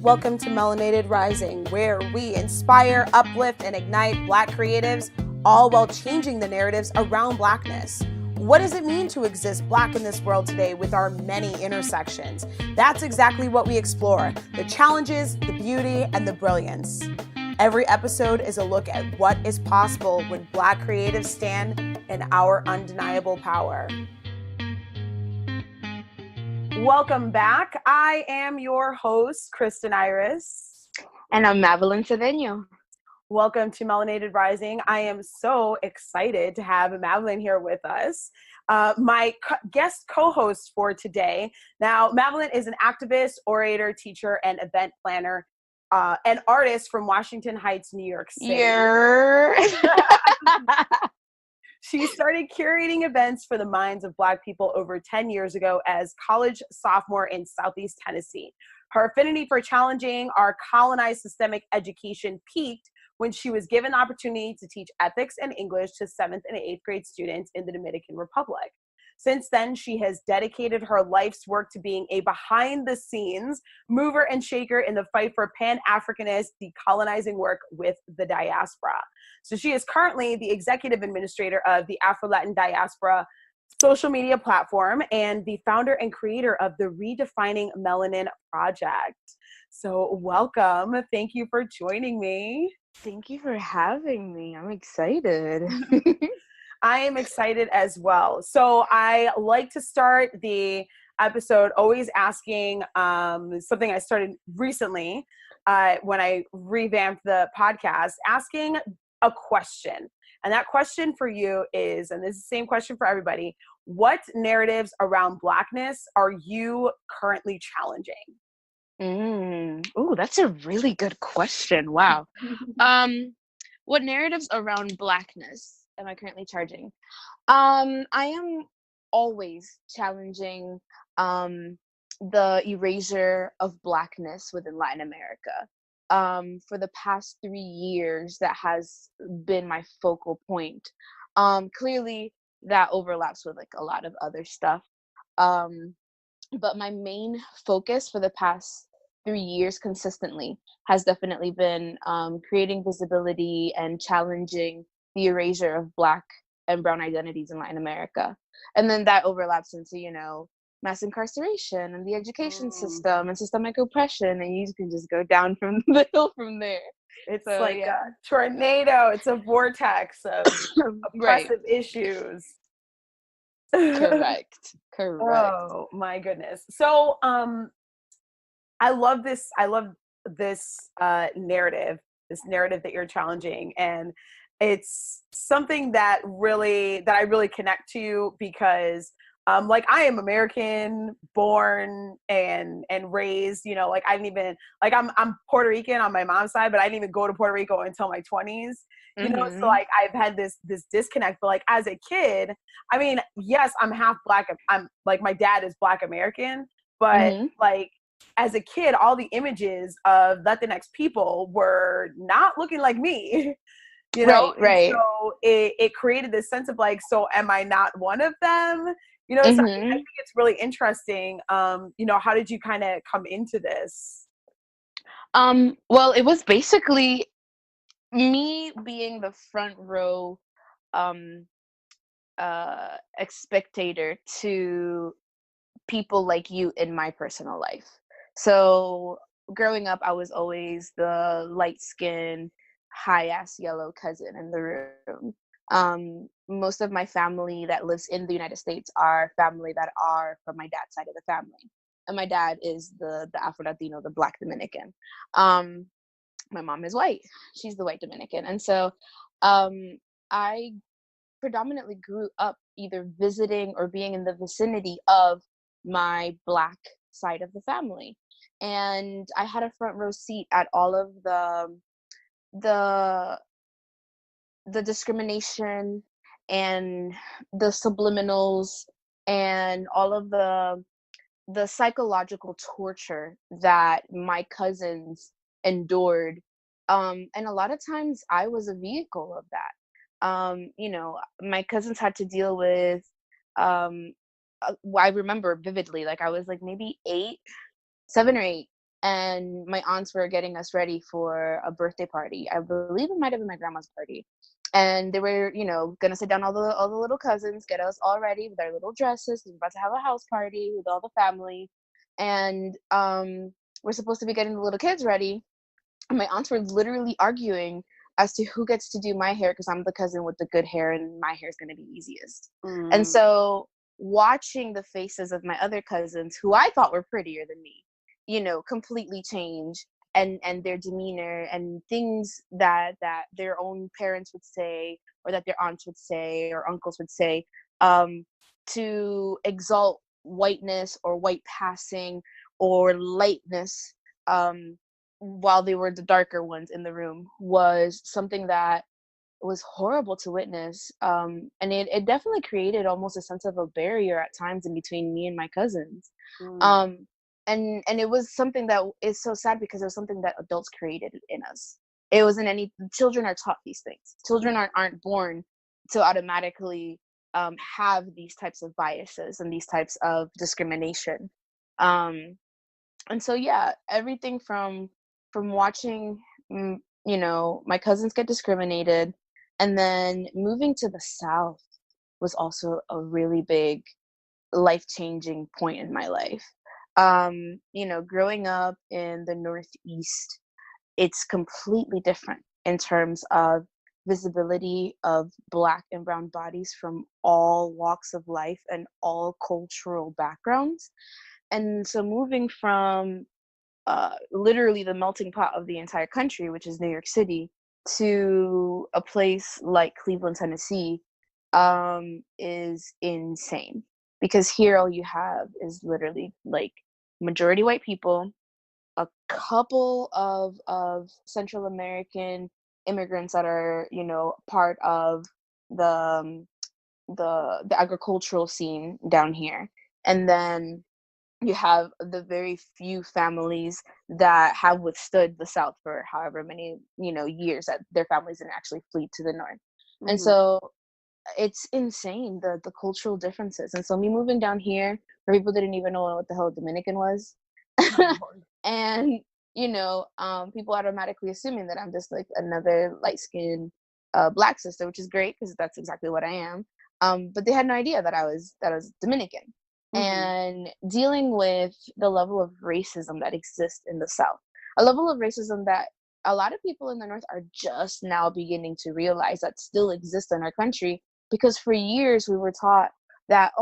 Welcome to Melanated Rising, where we inspire, uplift, and ignite Black creatives, all while changing the narratives around Blackness. What does it mean to exist Black in this world today with our many intersections? That's exactly what we explore, the challenges, the beauty, and the brilliance. Every episode is a look at what is possible when Black creatives stand in our undeniable power. Welcome back. I am your host, Kristen Iris. And I'm Mavelyn Cedeño. Welcome to Melanated Rising. I am so excited to have Mavelyn here with us, my guest co-host for today. Now, Mavelyn is an activist, orator, teacher, and event planner, and artist from Washington Heights, New York City. Yeah. She started curating events for the minds of Black people over 10 years ago as college sophomore in Southeast Tennessee. Her affinity for challenging our colonized systemic education peaked when she was given the opportunity to teach ethics and English to 7th and 8th grade students in the Dominican Republic. Since then, she has dedicated her life's work to being a behind-the-scenes mover and shaker in the fight for Pan-Africanist decolonizing work with the diaspora. So she is currently the executive administrator of the Afrolatinx diaspora social media platform and the founder and creator of the Redefining Melanin project. So welcome. Thank you for joining me. Thank you for having me. I'm excited. I am excited as well. So I like to start the episode always asking something I started recently when I revamped the podcast, asking a question. And that question for you is, and this is the same question for everybody, what narratives around Blackness are you currently challenging? Oh, that's a really good question. Wow. What narratives around Blackness am I currently charging? I am always challenging the erasure of Blackness within Latin America. For the past 3 years, that has been my focal point. Clearly, that overlaps with like a lot of other stuff. But my main focus for the past 3 years consistently has definitely been creating visibility and challenging the erasure of Black and Brown identities in Latin America. And then that overlaps into, you know, mass incarceration and the education system and systemic oppression. And you can just go down from the hill from there. It's so, like a tornado. It's a vortex of oppressive issues. Correct. Oh my goodness. So I love this narrative that you're challenging, and it's something that I really connect to because like I am American born and raised, you know, like I didn't even like I'm Puerto Rican on my mom's side, but I didn't even go to Puerto Rico until my 20s. You know, so like I've had this disconnect, but like as a kid, I mean, yes, I'm half Black. I'm like, my dad is Black American, but like as a kid, all the images of Latinx people were not looking like me, you know? Right. So it created this sense of like, so am I not one of them? You know, so I think it's really interesting. You know, how did you kind of come into this? Well, it was basically me being the front row spectator to people like you in my personal life. So growing up, I was always the light-skinned, high-ass yellow cousin in the room. Most of my family that lives in the United States are family that are from my dad's side of the family. And my dad is the Afro-Latino, the Black Dominican. My mom is white. She's the white Dominican. And so I predominantly grew up either visiting or being in the vicinity of my Black side of the family. And I had a front row seat at all of the discrimination and the subliminals and all of the psychological torture that my cousins endured. And a lot of times I was a vehicle of that. You know, my cousins had to deal with, I remember vividly, like I was like maybe 7 or 8, and my aunts were getting us ready for a birthday party. I believe it might have been my grandma's party. And they were, gonna sit down all the little cousins, get us all ready with our little dresses. We're about to have a house party with all the family. And we're supposed to be getting the little kids ready. And my aunts were literally arguing as to who gets to do my hair, because I'm the cousin with the good hair and my hair is going to be easiest. And so watching the faces of my other cousins, who I thought were prettier than me, completely change, and their demeanor and things that their own parents would say, or that their aunts would say, or uncles would say, to exalt whiteness or white passing or lightness, while they were the darker ones in the room, was something that was horrible to witness. And it definitely created almost a sense of a barrier at times in between me and my cousins. And it was something that is so sad, because it was something that adults created in us. It wasn't children are taught these things. Children aren't born to automatically have these types of biases and these types of discrimination. And so, yeah, everything from watching, my cousins get discriminated, and then moving to the South was also a really big life-changing point in my life. Growing up in the Northeast, it's completely different in terms of visibility of Black and brown bodies from all walks of life and all cultural backgrounds. And so moving from literally the melting pot of the entire country, which is New York City, to a place like Cleveland, Tennessee, is insane. Because here all you have is literally like majority white people, a couple of Central American immigrants that are, part of the agricultural scene down here. And then you have the very few families that have withstood the South for however many, years that their families didn't actually flee to the North. And so it's insane, the cultural differences. And so me moving down here, where people didn't even know what the hell Dominican was, and people automatically assuming that I'm just like another light-skinned Black sister, which is great because that's exactly what I am. But they had no idea that I was Dominican. And dealing with the level of racism that exists in the South, a level of racism that a lot of people in the North are just now beginning to realize that still exists in our country, because for years we were taught that,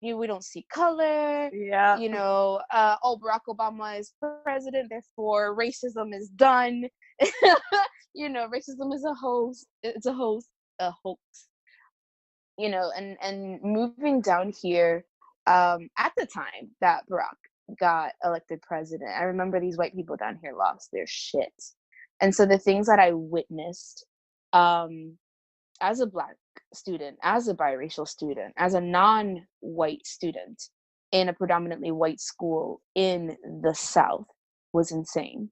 we don't see color. Yeah. Barack Obama is president, therefore racism is done. Racism is a hoax. It's a hoax. And moving down here, at the time that Barack got elected president, I remember these white people down here lost their shit. And so the things that I witnessed, as a Black student, as a biracial student, as a non-white student in a predominantly white school in the South, was insane.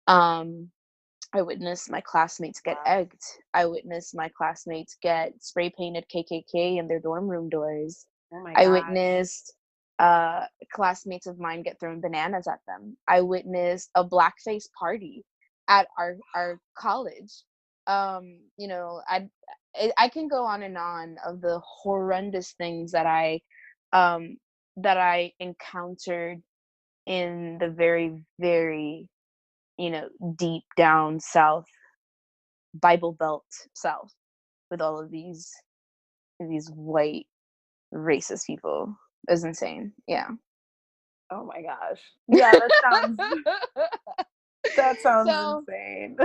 I witnessed my classmates get egged. I witnessed my classmates get spray painted KKK in their dorm room doors. Oh my I gosh. witnessed classmates of mine get thrown bananas at them. I witnessed a blackface party at our college. I can go on and on of the horrendous things that I encountered in the very, very, deep down South, Bible Belt South, with all of these white racist people. It was insane. Yeah. Oh my gosh. Yeah, that sounds insane.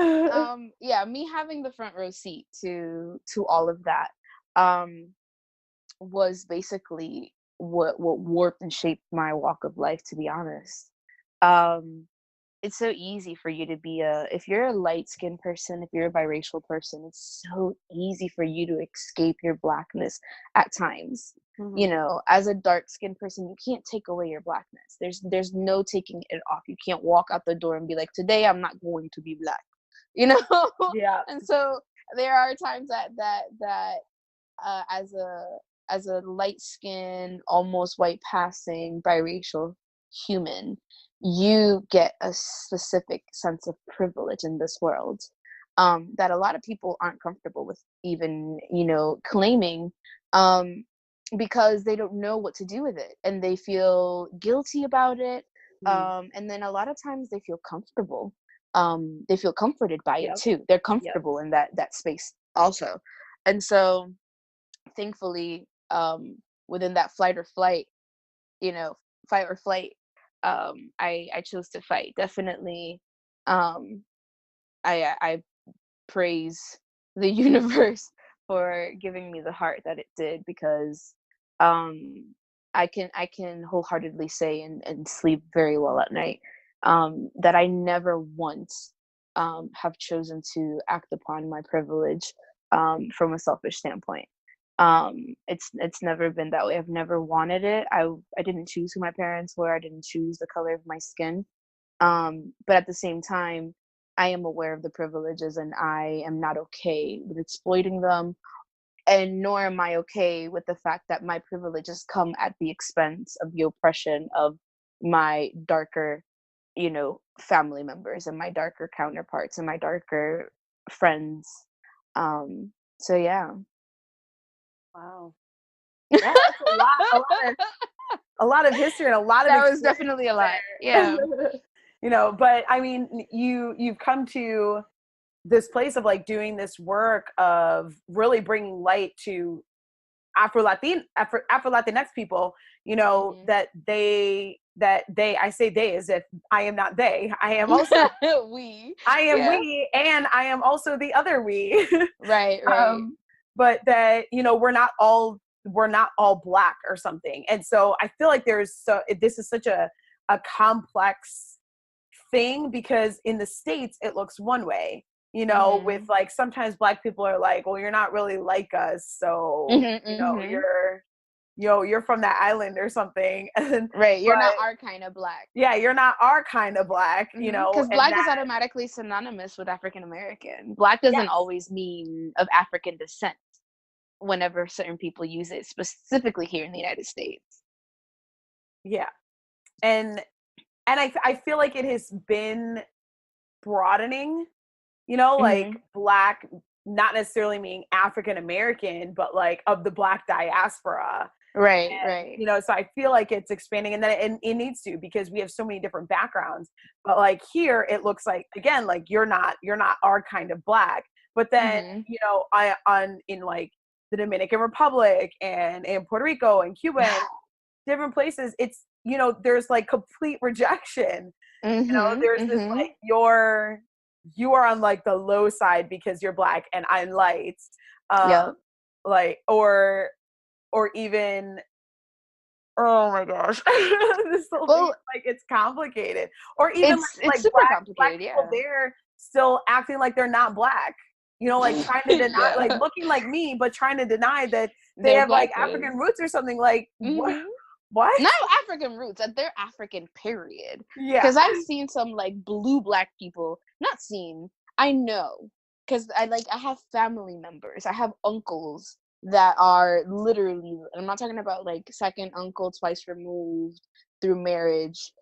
Yeah, me having the front row seat to all of that was basically what warped and shaped my walk of life, to be honest. It's so easy for you to be if you're a light-skinned person, if you're a biracial person, it's so easy for you to escape your Blackness at times. As a dark-skinned person, you can't take away your Blackness. There's no taking it off. You can't walk out the door and be like, today I'm not going to be Black. Yeah. And so there are times that as a light-skinned, almost white passing biracial human, you get a specific sense of privilege in this world that a lot of people aren't comfortable with even, claiming, because they don't know what to do with it and they feel guilty about it. And then a lot of times they feel comfortable. They feel comforted by it too. They're comfortable in that space also. And so thankfully, within that fight or flight, I chose to fight. Definitely, I praise the universe for giving me the heart that it did, because I can wholeheartly say and sleep very well at night, that I never once have chosen to act upon my privilege from a selfish standpoint. It's never been that way. I've never wanted it. I didn't choose who my parents were. I didn't choose the color of my skin. But at the same time, I am aware of the privileges and I am not okay with exploiting them. And nor am I okay with the fact that my privileges come at the expense of the oppression of my darker, family members and my darker counterparts and my darker friends. So yeah. Wow. Yeah, that's a lot of history and a lot of that was definitely a lot. Yeah. But I mean, you've come to this place of like doing this work of really bringing light to Afro-Latinx people, that they, I say they as if I am not they. I am also we. I am we, and I am also the other we. Right. But that, we're not all Black or something. And so I feel like this is such a complex thing, because in the States it looks one way, with like sometimes Black people are like, well, you're not really like us, so you're from that island or something. Right, you're not our kind of Black. Yeah, you're not our kind of Black, because Black is automatically synonymous with African American. Black doesn't always mean of African descent whenever certain people use it, specifically here in the United States. Yeah. And I feel like it has been broadening, like Black, not necessarily meaning African American, but like of the Black diaspora. Right. So I feel like it's expanding, and then it needs to, because we have so many different backgrounds. But like here, it looks like, again, like you're not our kind of Black. But then, in like the Dominican Republic and in Puerto Rico and Cuba and different places, it's, there's like complete rejection. There's this like you are on like the low side because you're Black and I'm light. Like, or even, oh my gosh, this whole thing, like, it's complicated. Or even it's super complicated. Black people, they're still acting like they're not Black. Like trying to deny, like looking like me, but trying to deny that they have like African roots or something. Like what? Not African roots, they're African, period. Yeah. Because I've seen some like blue Black people. Not seen. I know. Because I have family members. I have uncles that are literally, I'm not talking about like second uncle twice removed through marriage,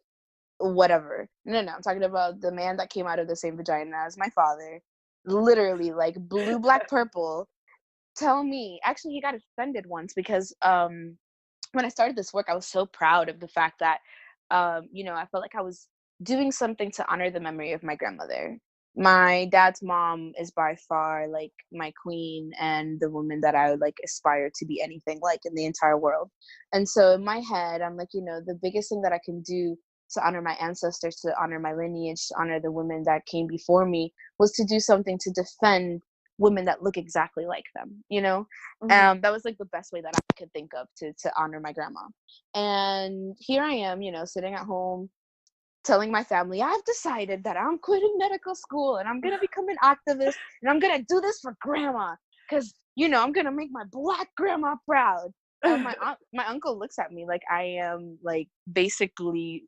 whatever. No, I'm talking about the man that came out of the same vagina as my father. Literally, like blue, Black, purple. Tell me, actually, he got offended once because when I started this work, I was so proud of the fact that I felt like I was doing something to honor the memory of my grandmother. My dad's mom is by far like my queen and the woman that I would like aspire to be anything like in the entire world. And so in my head, I'm like, the biggest thing that I can do to honor my ancestors, to honor my lineage, to honor the women that came before me, was to do something to defend women that look exactly like them, that was like the best way that I could think of to honor my grandma. And here I am, sitting at home telling my family, I've decided that I'm quitting medical school and I'm gonna become an activist and I'm gonna do this for grandma, because I'm gonna make my Black grandma proud. And my uncle looks at me like I am like basically,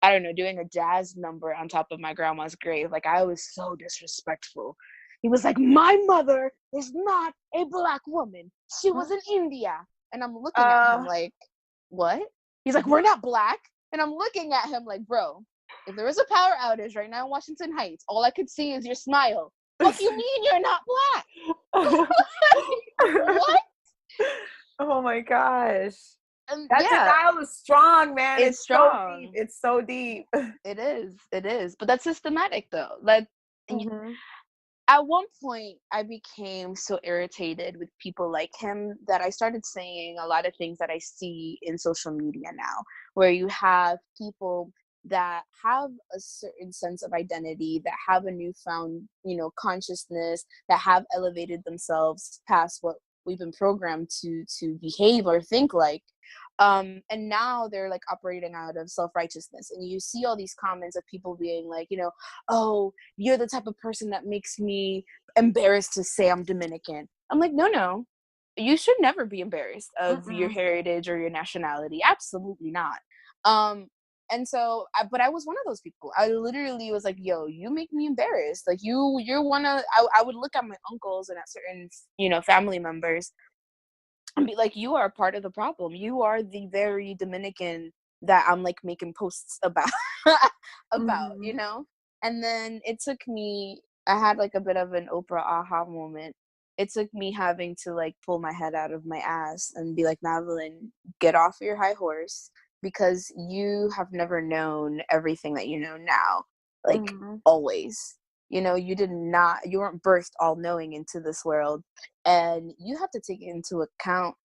I don't know, doing a jazz number on top of my grandma's grave. Like, I was so disrespectful. He was like, my mother is not a Black woman. She was in India. And I'm looking at him like, what? He's like, we're not Black. And I'm looking at him like, bro, if there was a power outage right now in Washington Heights, all I could see is your smile. Fuck you mean you're not black? What? Oh my gosh. And That yeah, denial is strong, man. it's It's so deep. strong. It's so deep. It is. It is. But that's systematic though. Like Mm-hmm. at one point I became so irritated with people like him that I started saying a lot of things that I see in social media now, where you have people that have a certain sense of identity, that have a newfound, consciousness, that have elevated themselves past what we've been programmed to behave or think like. And now they're like operating out of self-righteousness, and you see all these comments of people being like, oh, you're the type of person that makes me embarrassed to say I'm Dominican. I'm like, no, you should never be embarrassed of your heritage or your nationality. Absolutely not. And so, but I was one of those people. I literally was like, yo, you make me embarrassed. Like you're one of, I would look at my uncles and at certain, family members and be like, you are a part of the problem. You are the very Dominican that I'm like making posts about, Mm-hmm. And then it took me, I had like a bit of an Oprah aha moment. It took me having to like pull my head out of my ass and be like, Mavelyn, get off your high horse, because you have never known everything that you know now, like always. You weren't birthed all knowing into this world, and you have to take into account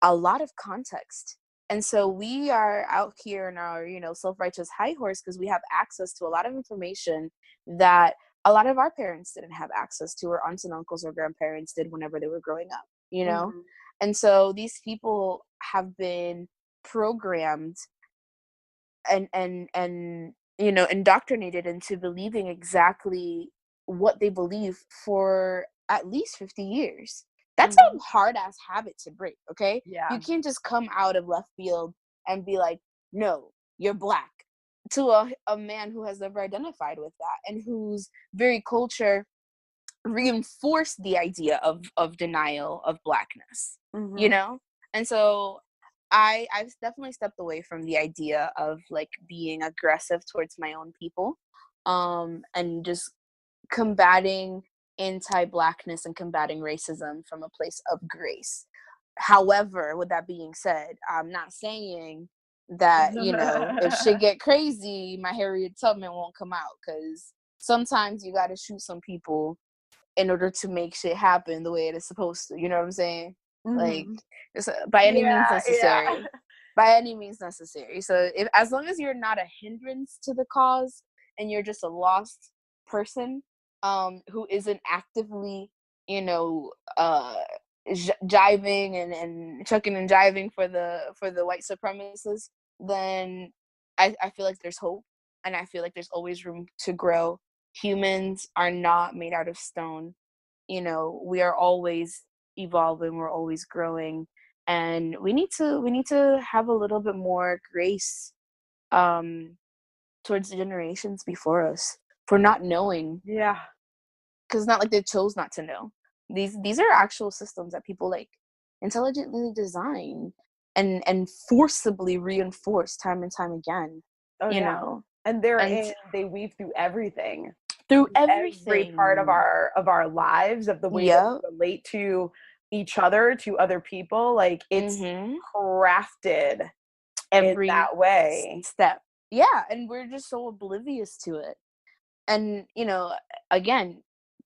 a lot of context. And so we are out here in our, self-righteous high horse because we have access to a lot of information that a lot of our parents didn't have access to, or aunts and uncles or grandparents did whenever they were growing up. And so these people have been programmed and indoctrinated into believing exactly what they believe for at least 50 years. That's a hard ass habit to break. Okay. Yeah. You can't just come out of left field and be like, no, you're black, to a man who has never identified with that and whose very culture reinforced the idea of denial of blackness. And so I've definitely stepped away from the idea of like being aggressive towards my own people, and just combating anti-blackness and combating racism from a place of grace. However, with that being said, I'm not saying that, if shit get crazy, my Harriet Tubman won't come out, because sometimes you got to shoot some people in order to make shit happen the way it is supposed to. You know what I'm saying? Like, it's by any means necessary. Yeah. By any means necessary. So as long as you're not a hindrance to the cause and you're just a lost person, who isn't actively, jiving and chucking and jiving for the white supremacists, then I feel like there's hope, and I feel like there's always room to grow. Humans are not made out of stone. We are always evolving, we're always growing, and we need to have a little bit more grace towards the generations before us for not knowing. Yeah. Because it's not like they chose not to know. These are actual systems that people like intelligently design and forcibly reinforce time and time again. And they weave through everything. Through Every everything. part of our lives, of the way that we relate to each other, to other people. Like, it's crafted every in that way. Step. Yeah, and we're just so oblivious to it. And, again,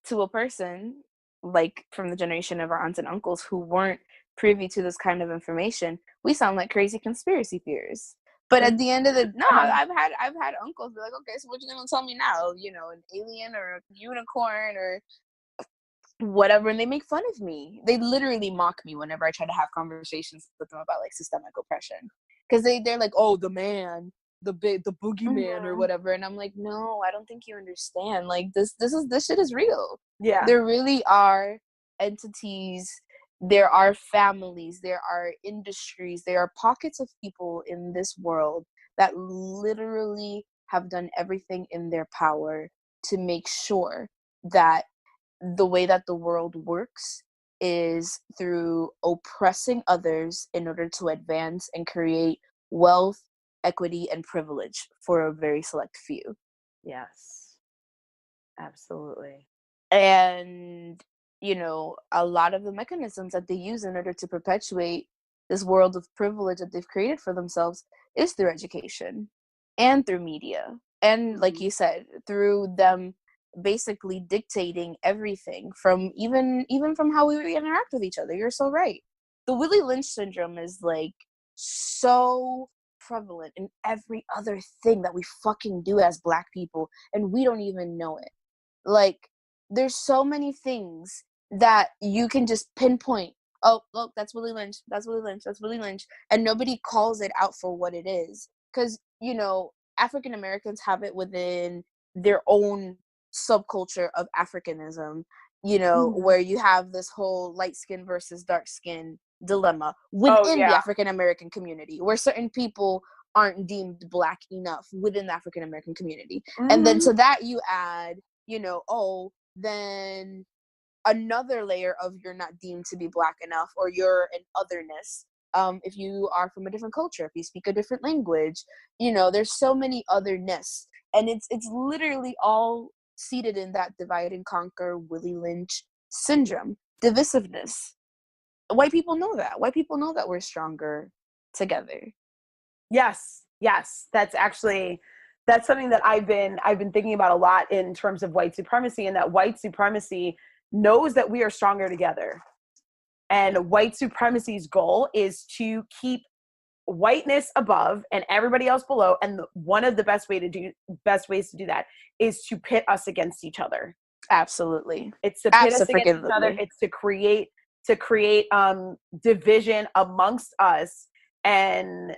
to a person like from the generation of our aunts and uncles who weren't privy to this kind of information, we sound like crazy conspiracy theorists. But at the end of the I've had uncles be like, okay, so what you gonna tell me now? An alien or a unicorn or whatever, and they make fun of me. They literally mock me whenever I try to have conversations with them about like systemic oppression, because they're like, oh, the man, the boogeyman or whatever, and I'm like, no, I don't think you understand. Like this shit is real. Yeah, there really are entities, there are families, there are industries, there are pockets of people in this world that literally have done everything in their power to make sure that the way that the world works is through oppressing others in order to advance and create wealth, equity, and privilege for a very select few. Yes, absolutely. And, you know, a lot of the mechanisms that they use in order to perpetuate this world of privilege that they've created for themselves is through education and through media. And like you said, through them basically dictating everything from even from how we interact with each other. You're so right. The Willie Lynch syndrome is like so prevalent in every other thing that we fucking do as Black people, and we don't even know it. Like, there's so many things that you can just pinpoint. Oh, look, that's Willie Lynch. That's Willie Lynch. That's Willie Lynch. And nobody calls it out for what it is. Because, you know, African Americans have it within their own subculture of Africanism, you know, where you have this whole light skin versus dark skin dilemma within the African American community, where certain people aren't deemed Black enough within the African American community. And then to that you add, you know, oh, then another layer of you're not deemed to be Black enough, or you're an otherness. If you are from a different culture, if you speak a different language, you know, there's so many otherness, and it's literally all seated in that divide and conquer Willie Lynch syndrome, divisiveness. White people know that. White people know that we're stronger together. Yes, that's something that I've been thinking about a lot in terms of white supremacy, and that white supremacy knows that we are stronger together. And white supremacy's goal is to keep whiteness above and everybody else below. And one of the best ways to do that is to pit us against each other. Absolutely. It's to pit us against each other. It's to create division amongst us. And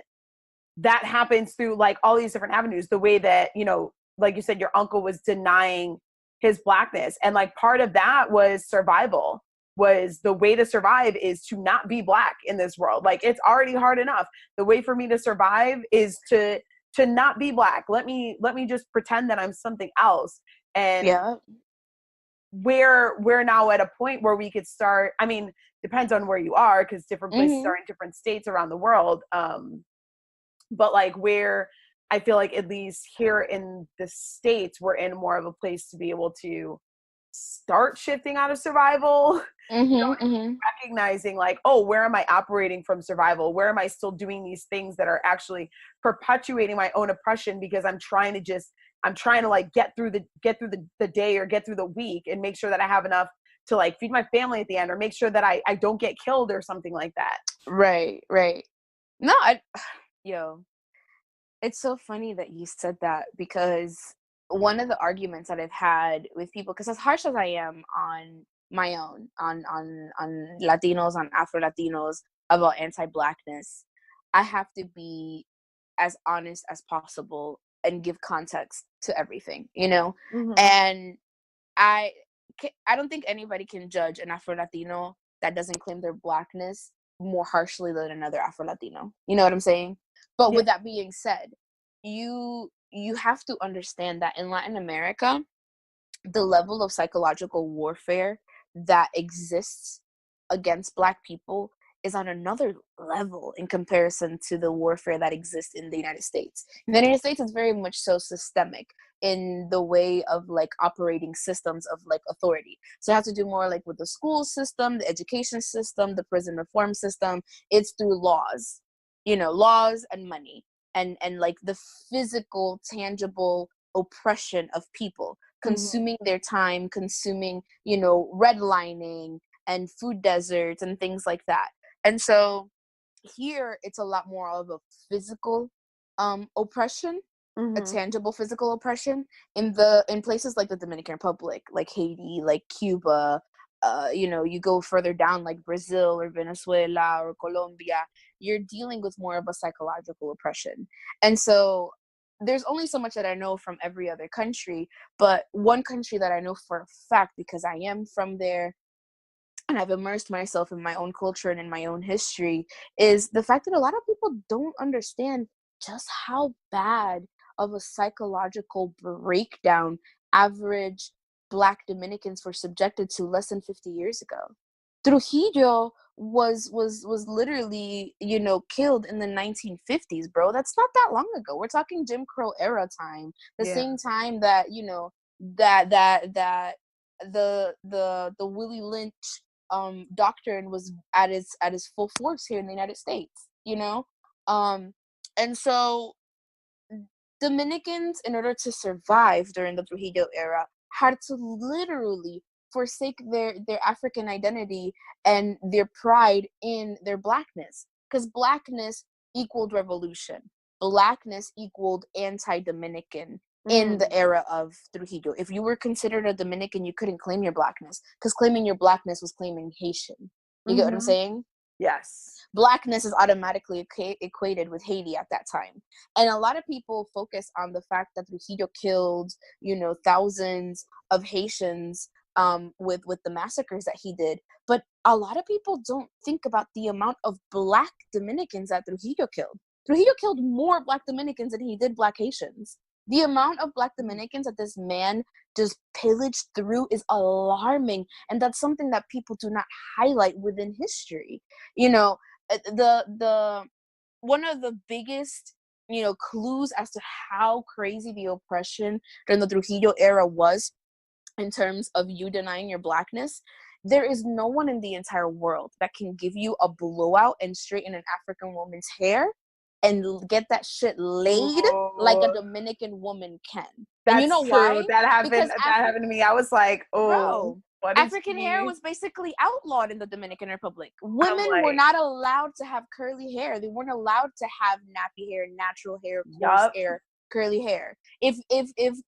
that happens through like all these different avenues. The way that, you know, like you said, your uncle was denying his Blackness. And like part of that was survival. Was the way to survive is to not be Black in this world. Like, it's already hard enough. The way for me to survive is to not be Black. Let me just pretend that I'm something else. And we're now at a point where we could start, I mean, depends on where you are, because different places are in different states around the world. But like, where I feel like at least here in the States, we're in more of a place to be able to start shifting out of survival, recognizing like, oh, where am I operating from survival? Where am I still doing these things that are actually perpetuating my own oppression, because I'm trying to like get through the day or get through the week and make sure that I have enough to like feed my family at the end, or make sure that I don't get killed or something like that. Right. No, it's so funny that you said that, because one of the arguments that I've had with people, because as harsh as I am on my own, on Latinos, on Afro-Latinos, about anti-Blackness, I have to be as honest as possible and give context to everything, you know? And I don't think anybody can judge an Afro-Latino that doesn't claim their Blackness more harshly than another Afro-Latino. You know what I'm saying? But with that being said, you have to understand that in Latin America, the level of psychological warfare that exists against Black people is on another level in comparison to the warfare that exists in the United States. In the United States, it's very much so systemic in the way of like operating systems of like authority. So it has to do more like with the school system, the education system, the prison reform system. It's through laws, you know, laws and money, and like the physical, tangible oppression of people, consuming their time, consuming, you know, redlining and food deserts and things like that. And so here it's a lot more of a physical oppression, a tangible physical oppression. In places like the Dominican Republic, like Haiti, like Cuba, you know, you go further down like Brazil or Venezuela or Colombia, you're dealing with more of a psychological oppression. And so there's only so much that I know from every other country, but one country that I know for a fact, because I am from there and I've immersed myself in my own culture and in my own history, is the fact that a lot of people don't understand just how bad of a psychological breakdown average Black Dominicans were subjected to less than 50 years ago. Trujillo was literally, you know, killed in the 1950s, bro. That's not that long ago. We're talking Jim Crow era time. The same time that, you know, that the Willie Lynch doctrine was at its full force here in the United States, you know? And so Dominicans, in order to survive during the Trujillo era, had to literally forsake their African identity and their pride in their blackness. Because blackness equaled revolution. Blackness equaled anti-Dominican in the era of Trujillo. If you were considered a Dominican, you couldn't claim your blackness, because claiming your blackness was claiming Haitian. You get what I'm saying? Yes. Blackness is automatically equated with Haiti at that time. And a lot of people focus on the fact that Trujillo killed, you know, thousands of Haitians with the massacres that he did. But a lot of people don't think about the amount of Black Dominicans that Trujillo killed. Trujillo killed more Black Dominicans than he did Black Haitians. The amount of Black Dominicans that this man just pillaged through is alarming. And that's something that people do not highlight within history. You know, the one of the biggest, you know, clues as to how crazy the oppression during the Trujillo era was in terms of you denying your blackness, there is no one in the entire world that can give you a blowout and straighten an African woman's hair and get that shit laid like a Dominican woman can. That's and you know true. Why? That happened to me. I was like, oh, bro, African hair was basically outlawed in the Dominican Republic. Women were not allowed to have curly hair. They weren't allowed to have nappy hair, natural hair, coarse hair, curly hair. If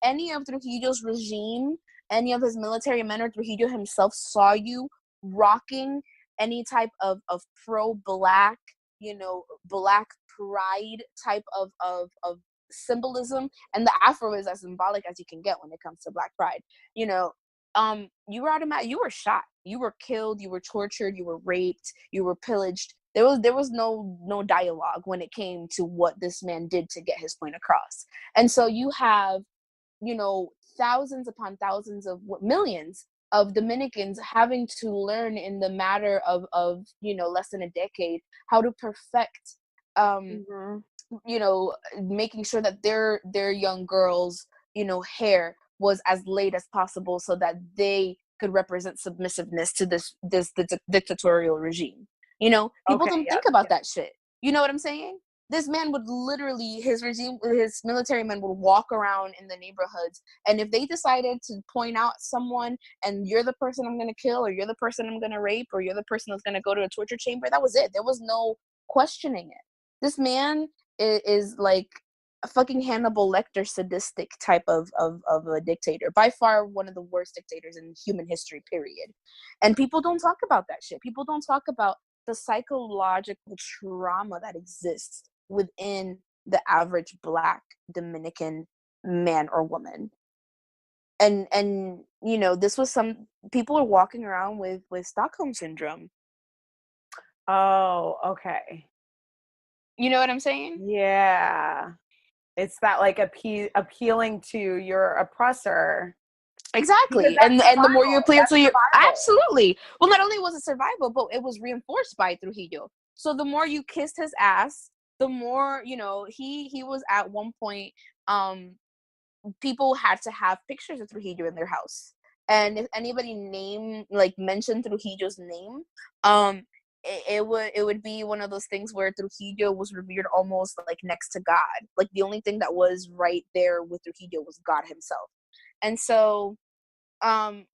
any of Trujillo's regime, any of his military men, or Trujillo himself saw you rocking any type of pro-Black, you know, Black pride type of symbolism, and the Afro is as symbolic as you can get when it comes to Black pride, you know, you were you were shot, you were killed, you were tortured, you were raped, you were pillaged. There was no dialogue when it came to what this man did to get his point across. And so you have, you know, thousands upon thousands of millions of Dominicans having to learn in the matter of you know, less than a decade, how to perfect you know, making sure that their young girls, you know, hair was as laid as possible so that they could represent submissiveness to this dictatorial regime. You know, people don't think about that shit. You know what I'm saying? This man would literally, his military men would walk around in the neighborhoods, and if they decided to point out someone and you're the person I'm going to kill, or you're the person I'm going to rape, or you're the person that's going to go to a torture chamber, that was it. There was no questioning it. This man is like a fucking Hannibal Lecter sadistic type of a dictator. By far one of the worst dictators in human history, period. And people don't talk about that shit. People don't talk about the psychological trauma that exists within the average Black Dominican man or woman. And you know, this was some people are walking around with Stockholm syndrome. Oh, okay. You know what I'm saying? Yeah. It's that like appealing to your oppressor. Exactly. And the more you appeal to your, absolutely. Well, not only was it survival, but it was reinforced by Trujillo. So the more you kissed his ass, the more, you know, he was at one point, people had to have pictures of Trujillo in their house. And if anybody mentioned Trujillo's name, it would be one of those things where Trujillo was revered almost like next to God. Like the only thing that was right there with Trujillo was God himself. And so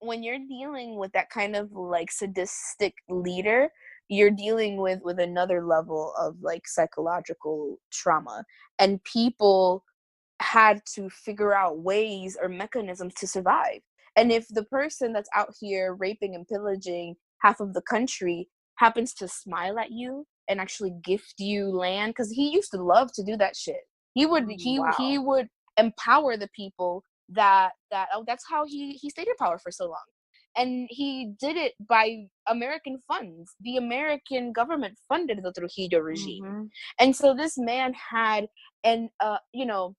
when you're dealing with that kind of like sadistic leader, you're dealing with another level of like psychological trauma, and people had to figure out ways or mechanisms to survive. And if the person that's out here raping and pillaging half of the country happens to smile at you and actually gift you land, because he used to love to do that shit. He would empower the people that's how he stayed in power for so long. And he did it by American funds. The American government funded the Trujillo regime. And so this man had you know,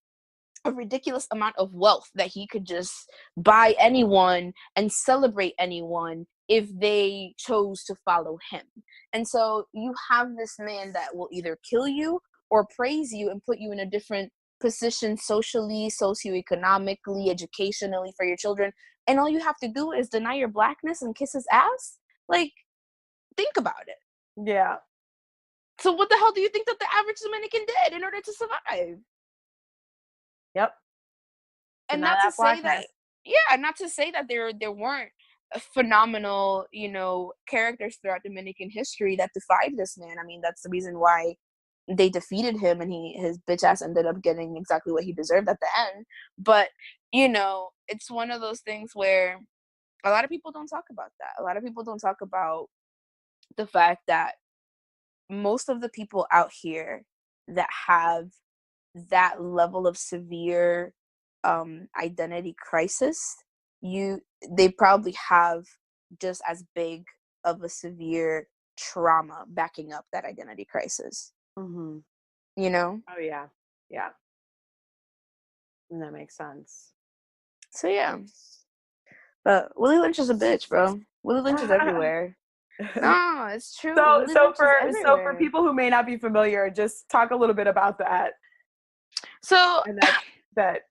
a ridiculous amount of wealth that he could just buy anyone and celebrate anyone if they chose to follow him. And so you have this man that will either kill you or praise you and put you in a different position socially, socioeconomically, educationally for your children. And all you have to do is deny your blackness and kiss his ass? Like, think about it. Yeah. So what the hell do you think that the average Dominican did in order to survive? Yep. And Deny not to that say blackness. that, not to say that there weren't phenomenal, characters throughout Dominican history that defied this man. I mean, that's the reason why they defeated him, and his bitch ass ended up getting exactly what he deserved at the end. But it's one of those things where a lot of people don't talk about that. A lot of people don't talk about the fact that most of the people out here that have that level of severe identity crisis, they probably have just as big of a severe trauma backing up that identity crisis. Mm-hmm. Oh yeah. And that makes sense. So yeah. But Willie Lynch is a bitch, bro. Willie Lynch is everywhere. No, it's true. Willie Lynch is everywhere. For people who may not be familiar, just talk a little bit about that. So and that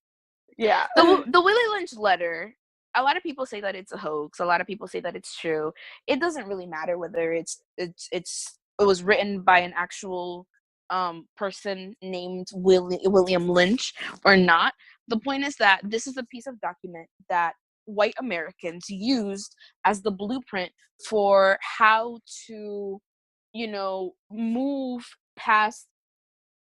yeah. The Willie Lynch letter, a lot of people say that it's a hoax. A lot of people say that it's true. It doesn't really matter whether it was written by an actual person named William Lynch or not. The point is that this is a piece of document that white Americans used as the blueprint for how to, move past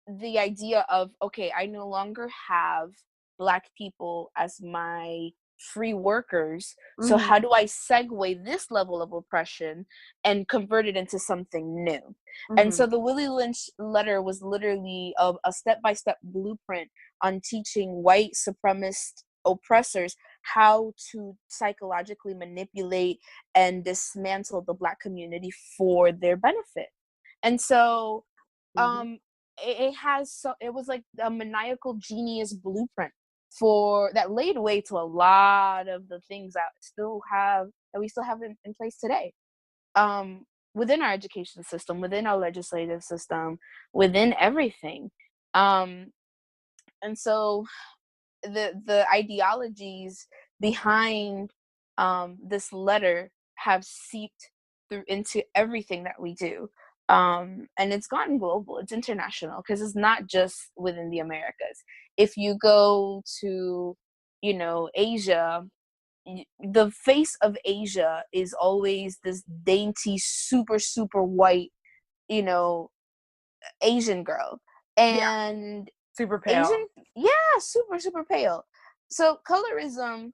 the idea of, okay, I no longer have Black people as my free workers. So Mm-hmm. how do I segue this level of oppression and convert it into something new? Mm-hmm. And so the Willie Lynch letter was literally a step-by-step blueprint on teaching white supremacist oppressors how to psychologically manipulate and dismantle the Black community for their benefit. And so it was like a maniacal genius blueprint for that laid way to a lot of the things that we still have in place today, within our education system, within our legislative system, within everything. And so the ideologies behind this letter have seeped through into everything that we do. And it's gotten global, it's international, because it's not just within the Americas. If you go to, Asia, the face of Asia is always this dainty, super, super white, Asian girl. And super pale. Super, super pale. So colorism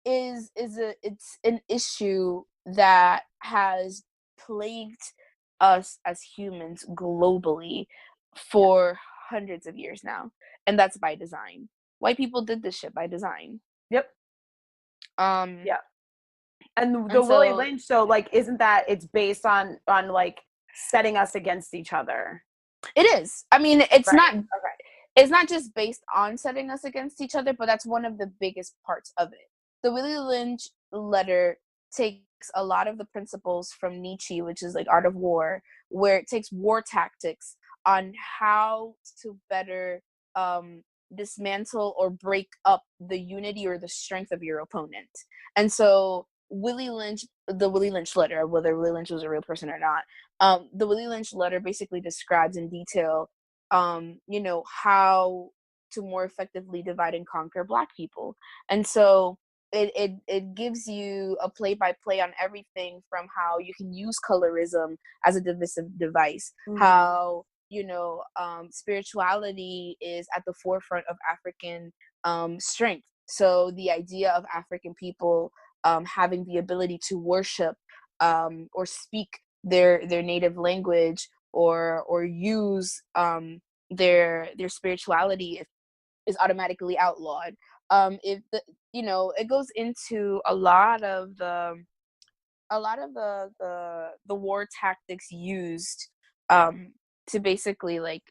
it's an issue that has plagued us as humans globally for hundreds of years now, and that's by design. White people did this shit by design. Yep. Yeah. And the Willie Lynch, so like, isn't that it's based on like setting us against each other? It is. I mean, it's right. not. Okay. It's not just based on setting us against each other, but that's one of the biggest parts of it. The Willie Lynch letter takes a lot of the principles from Nietzsche, which is like Art of War, where it takes war tactics on how to better dismantle or break up the unity or the strength of your opponent. And so the Willie Lynch letter, whether Willie Lynch was a real person or not, the Willie Lynch letter basically describes in detail how to more effectively divide and conquer Black people. And so it gives you a play-by-play on everything from how you can use colorism as a divisive device, how spirituality is at the forefront of African strength. So the idea of African people having the ability to worship or speak their native language or use their spirituality is automatically outlawed. It goes into a lot of the war tactics used to basically like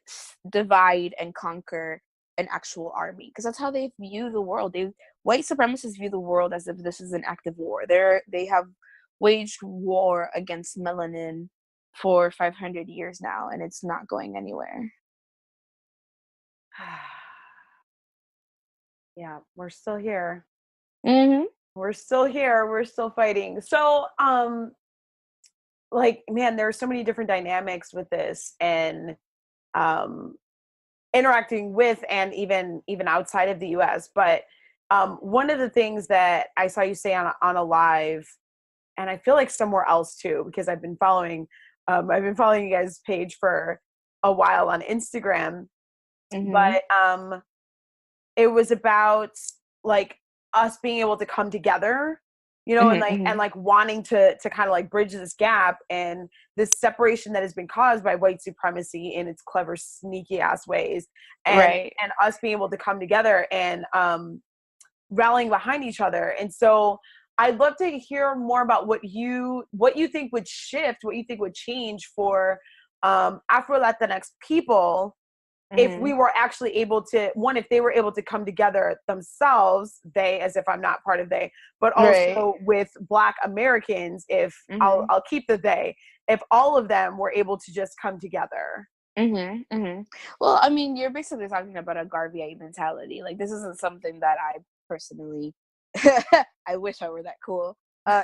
divide and conquer an actual army, because that's how they view the world. White supremacists view the world as if this is an active war. They have waged war against melanin for 500 years now, and it's not going anywhere. Yeah, we're still here. Mm-hmm. We're still here. We're still fighting. So, like, man, there are so many different dynamics with this, and um, interacting with, and even outside of the U.S. But one of the things that I saw you say on a live, and I feel like somewhere else too, because I've been following you guys' page for a while on Instagram, Mm-hmm. but it was about like us being able to come together, you know, and Mm-hmm. Mm-hmm. like wanting to kind of like bridge this gap and this separation that has been caused by white supremacy in its clever, sneaky ass ways, Right. and us being able to come together and rallying behind each other. And so I'd love to hear more about what you think would shift, what you think would change for Afro-Latinx people if Mm-hmm. we were actually able to, one, if they were able to come together themselves, they, as if I'm not part of they, but Right. also with Black Americans, if Mm-hmm. I'll keep the they, if all of them were able to just come together. Mm-hmm. Mm-hmm. Well, I mean, you're basically talking about a Garveyite mentality. Like, this isn't something that I personally, I wish I were that cool,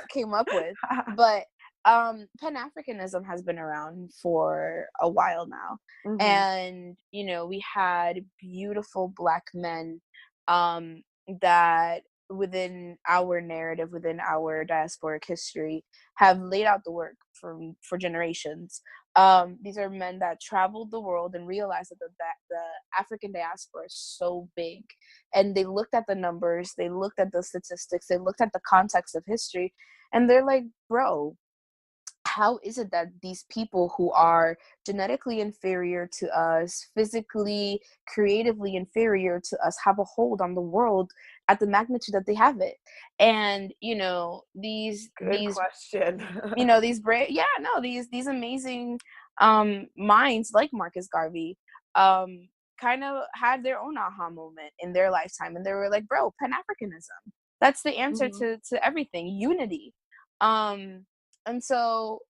came up with. But Pan-Africanism has been around for a while now. Mm-hmm. And, you know, we had beautiful Black men um, that within our narrative, within our diasporic history, have laid out the work for generations. These are men that traveled the world and realized that the African diaspora is so big, and they looked at the numbers, they looked at the statistics, they looked at the context of history, and they're like, bro, how is it that these people who are genetically inferior to us, physically, creatively inferior to us, have a hold on the world at the magnitude that they have it? And you know, Good these question. you know, these brave, yeah, no, these amazing minds like Marcus Garvey um kind of had their own aha moment in their lifetime, and they were like, bro, Pan-Africanism, that's the answer Mm-hmm. to everything, unity. And so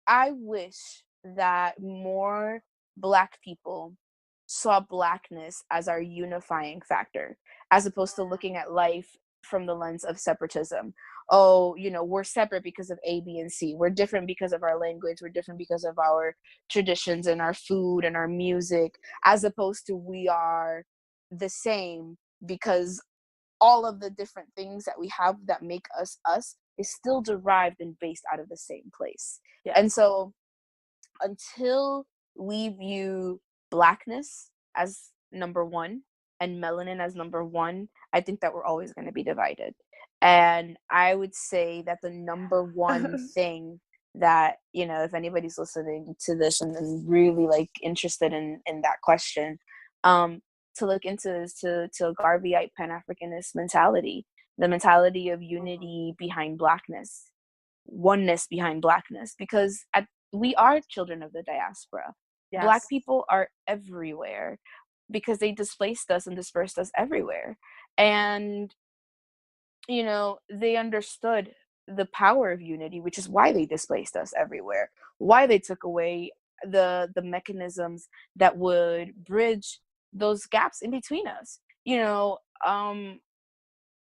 I wish that more Black people saw Blackness as our unifying factor, as opposed to looking at life from the lens of separatism. Oh, you know, we're separate because of A, B, and C. We're different because of our language. We're different because of our traditions and our food and our music, as opposed to we are the same because all of the different things that we have that make us us is still derived and based out of the same place. And Yes. so until we view Blackness as number one and melanin as number one, I think that we're always going to be divided. And I would say that the number one thing that, you know, if anybody's listening to this and really like interested in that question, to look into is to a Garveyite Pan-Africanist mentality, the mentality of unity behind Blackness, oneness behind Blackness, because we are children of the diaspora. Black Yes. people are everywhere because they displaced us and dispersed us everywhere. And, you know, they understood the power of unity, which is why they displaced us everywhere, why they took away the mechanisms that would bridge those gaps in between us. You know,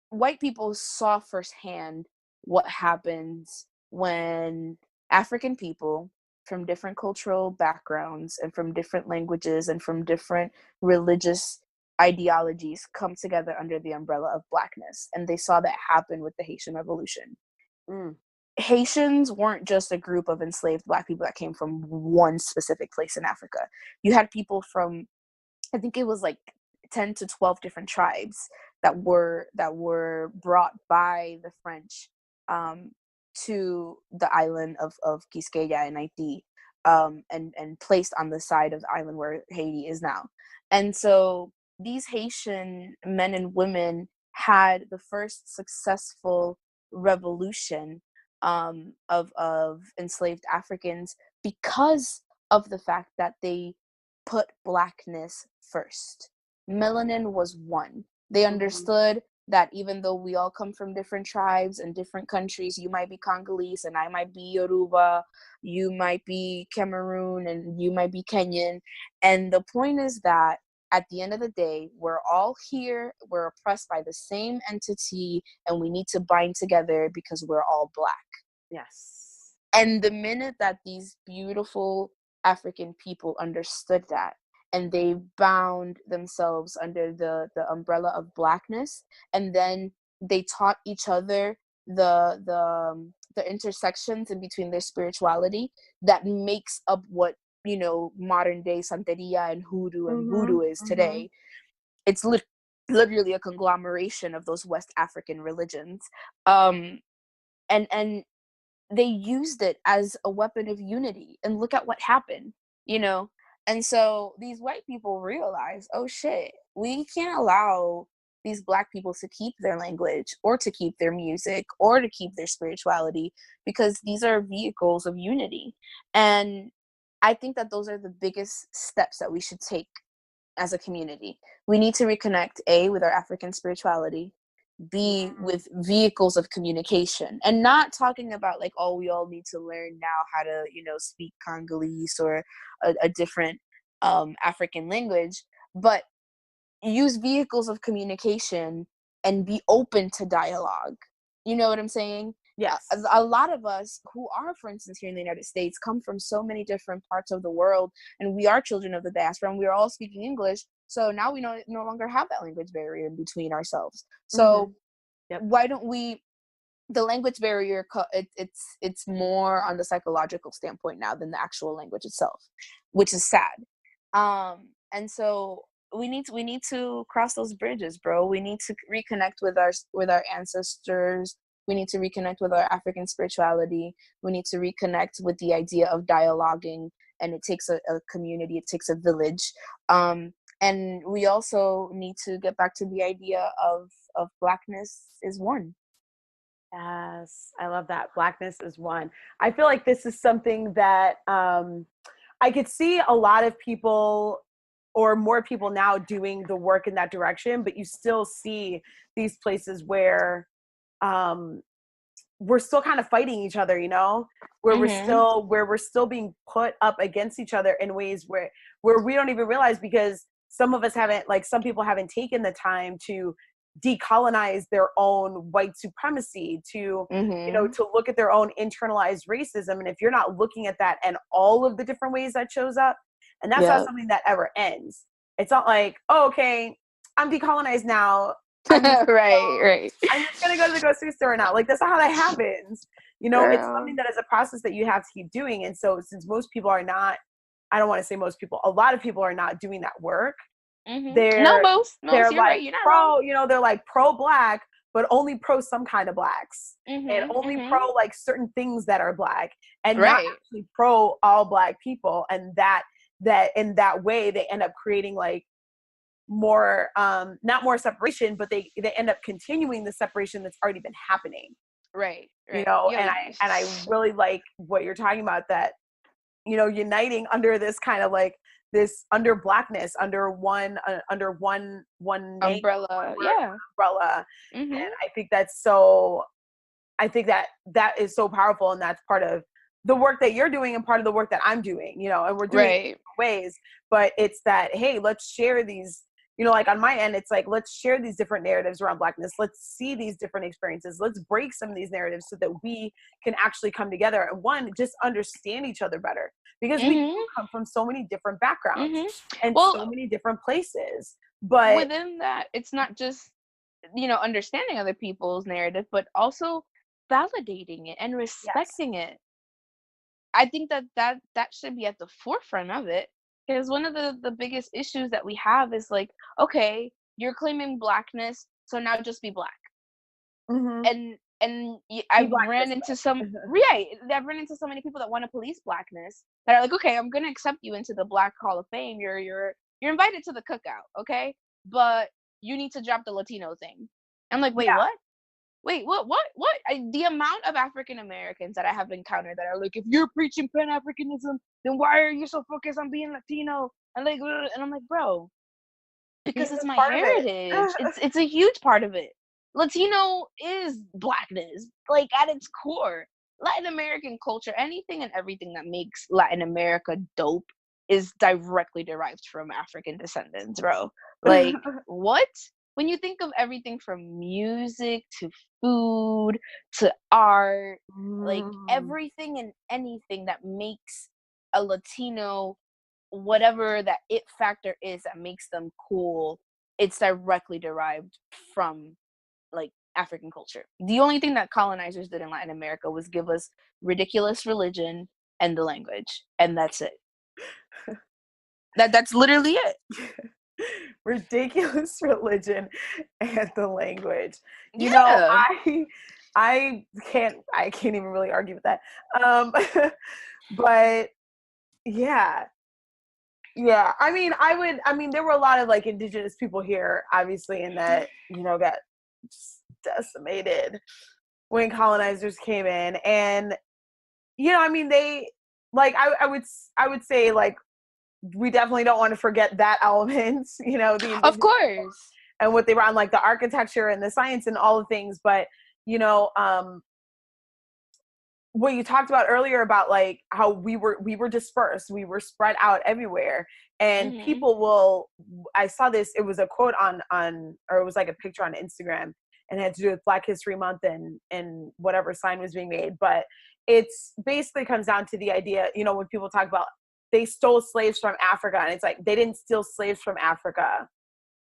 white people saw firsthand what happens when African people from different cultural backgrounds and from different languages and from different religious ideologies come together under the umbrella of Blackness. And they saw that happen with the Haitian Revolution. Mm. Haitians weren't just a group of enslaved Black people that came from one specific place in Africa. You had people from, I think it was like 10 to 12 different tribes that were brought by the French to the island of Quisqueya in Haiti, and placed on the side of the island where Haiti is now. And so these Haitian men and women had the first successful revolution of enslaved Africans because of the fact that they put Blackness first. Melanin was one. They Mm-hmm. understood that even though we all come from different tribes and different countries, you might be Congolese and I might be Yoruba, you might be Cameroon and you might be Kenyan. And the point is that at the end of the day, we're all here, we're oppressed by the same entity, and we need to bind together because we're all Black. Yes. And the minute that these beautiful African people understood that, and they bound themselves under the umbrella of Blackness, and then they taught each other the intersections in between their spirituality that makes up what, you know, modern day Santeria and hoodoo and voodoo is today. It's literally a conglomeration of those West African religions. And they used it as a weapon of unity, and look at what happened, you know. And so these white people realize, oh shit, we can't allow these Black people to keep their language or to keep their music or to keep their spirituality, because these are vehicles of unity. And I think that those are the biggest steps that we should take as a community. We need to reconnect, A, with our African spirituality, B, with vehicles of communication, and not talking about like, oh, we all need to learn now how to, you know, speak Congolese or a different African language, but use vehicles of communication and be open to dialogue. You know what I'm saying? Yes. A lot of us who are, for instance, here in the United States, come from so many different parts of the world, and we are children of the diaspora, and we are all speaking English. So now we no longer have that language barrier in between ourselves. So why don't we? The language barrier, it's more on the psychological standpoint now than the actual language itself, which is sad. And so we need to cross those bridges, bro. We need to reconnect with our ancestors. We need to reconnect with our African spirituality. We need to reconnect with the idea of dialoguing, and it takes a community, it takes a village. And we also need to get back to the idea of Blackness is one. Yes, I love that. Blackness is one. I feel like this is something that I could see a lot of people or more people now doing the work in that direction, but you still see these places where we're still kind of fighting each other, you know, where we're still being put up against each other in ways where we don't even realize, because some of us haven't, like some people haven't taken the time to decolonize their own white supremacy, to you know, to look at their own internalized racism. And if you're not looking at that and all of the different ways that shows up, and that's not something that ever ends. It's not like, oh, okay, I'm decolonized now, I'm just, right. I'm just gonna go to the grocery store now. Like, that's not how that happens. You know, it's something that is a process that you have to keep doing. And so since most people are not, I don't want to say most people, a lot of people are not doing that work. They're like right. pro, you know, they're like pro-Black, but only pro some kind of Blacks, and only pro like certain things that are Black, and not actually pro all Black people. And that in that way they end up creating like more not more separation, but they end up continuing the separation that's already been happening. Right. You know, and I really like what you're talking about, that, you know, uniting under this kind of like this, under Blackness, under one name, umbrella, umbrella. And I think that's so, I think that is so powerful, and that's part of the work that you're doing and part of the work that I'm doing, you know, and we're doing it in different ways, but it's that, hey, let's share these, you know, like on my end, it's like, let's share these different narratives around Blackness. Let's see these different experiences. Let's break some of these narratives so that we can actually come together and, one, just understand each other better, because we do come from so many different backgrounds and so many different places. But within that, it's not just, you know, understanding other people's narrative, but also validating it and respecting it. I think that should be at the forefront of it. Because one of the biggest issues that we have is like, okay, you're claiming Blackness, so now just be Black. And I've ran into so many people that want to police Blackness, that are like, okay, I'm gonna accept you into the Black Hall of Fame. You're invited to the cookout, okay? But you need to drop the Latino thing. I'm like, wait, what? Wait, what? The amount of African Americans that I have encountered that are like, if you're preaching Pan-Africanism, then why are you so focused on being Latino? And like, and I'm like, bro, because it's my heritage. It's a huge part of it. Latino is Blackness, like at its core. Latin American culture, anything and everything that makes Latin America dope is directly derived from African descendants, bro. Like, what? When you think of everything from music to food to art, like everything and anything that makes a Latino, whatever that it factor is that makes them cool, it's directly derived from like African culture. The only thing that colonizers did in Latin America was give us ridiculous religion and the language, and that's it. That's literally it. Ridiculous religion and the language. You know, I can't even really argue with that. But yeah. I mean, there were a lot of like indigenous people here, obviously, and that, you know, got just decimated when colonizers came in. And, you know, I mean, they, like, I would say, like, we definitely don't want to forget that element, you know, of course, and what they were on, like the architecture and the science and all the things. But, you know, what you talked about earlier about like how we were dispersed, we were spread out everywhere, and people I saw this, it was a quote on, or it was like a picture on Instagram, and it had to do with Black History Month and whatever sign was being made. But it's basically comes down to the idea, you know, when people talk about they stole slaves from Africa, and it's like, they didn't steal slaves from Africa.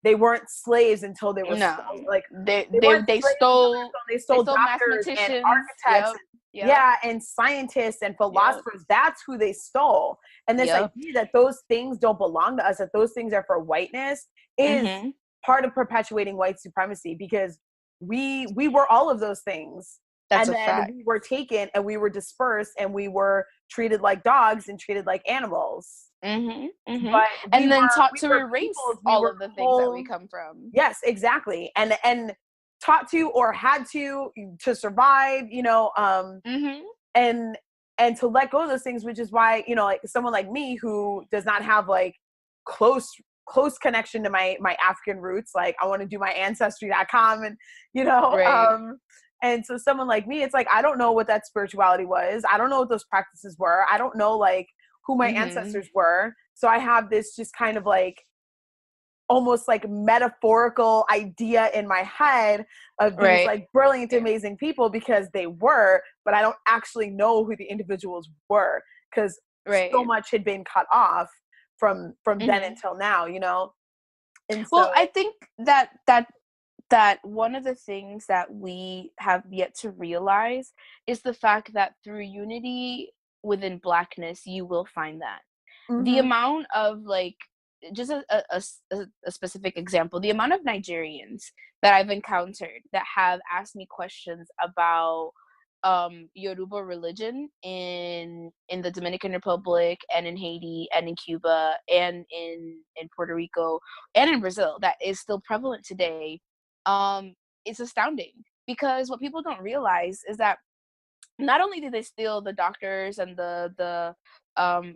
They weren't slaves until they were like they stole doctors and architects, and scientists and philosophers. That's who they stole. And this idea that those things don't belong to us, that those things are for whiteness, is part of perpetuating white supremacy, because we were all of those things. That's and a then fact. We were taken and we were dispersed and we were treated like dogs and treated like animals. But and then taught to erase all of the things that we come from. Yes, exactly. And taught to, or had to survive, you know, and to let go of those things, which is why, you know, like someone like me who does not have like close connection to my African roots, like I want to do my ancestry.com and, you know, and so someone like me, it's like, I don't know what that spirituality was. I don't know what those practices were. I don't know like who my ancestors were. So I have this just kind of like almost like metaphorical idea in my head of these like brilliant, amazing people, because they were, but I don't actually know who the individuals were, because so much had been cut off from then until now, you know? And well, I think that one of the things that we have yet to realize is the fact that through unity within Blackness, you will find that. The amount of like, just a specific example, the amount of Nigerians that I've encountered that have asked me questions about Yoruba religion in the Dominican Republic and in Haiti and in Cuba and in Puerto Rico and in Brazil, that is still prevalent today. It's astounding, because what people don't realize is that not only did they steal the doctors and the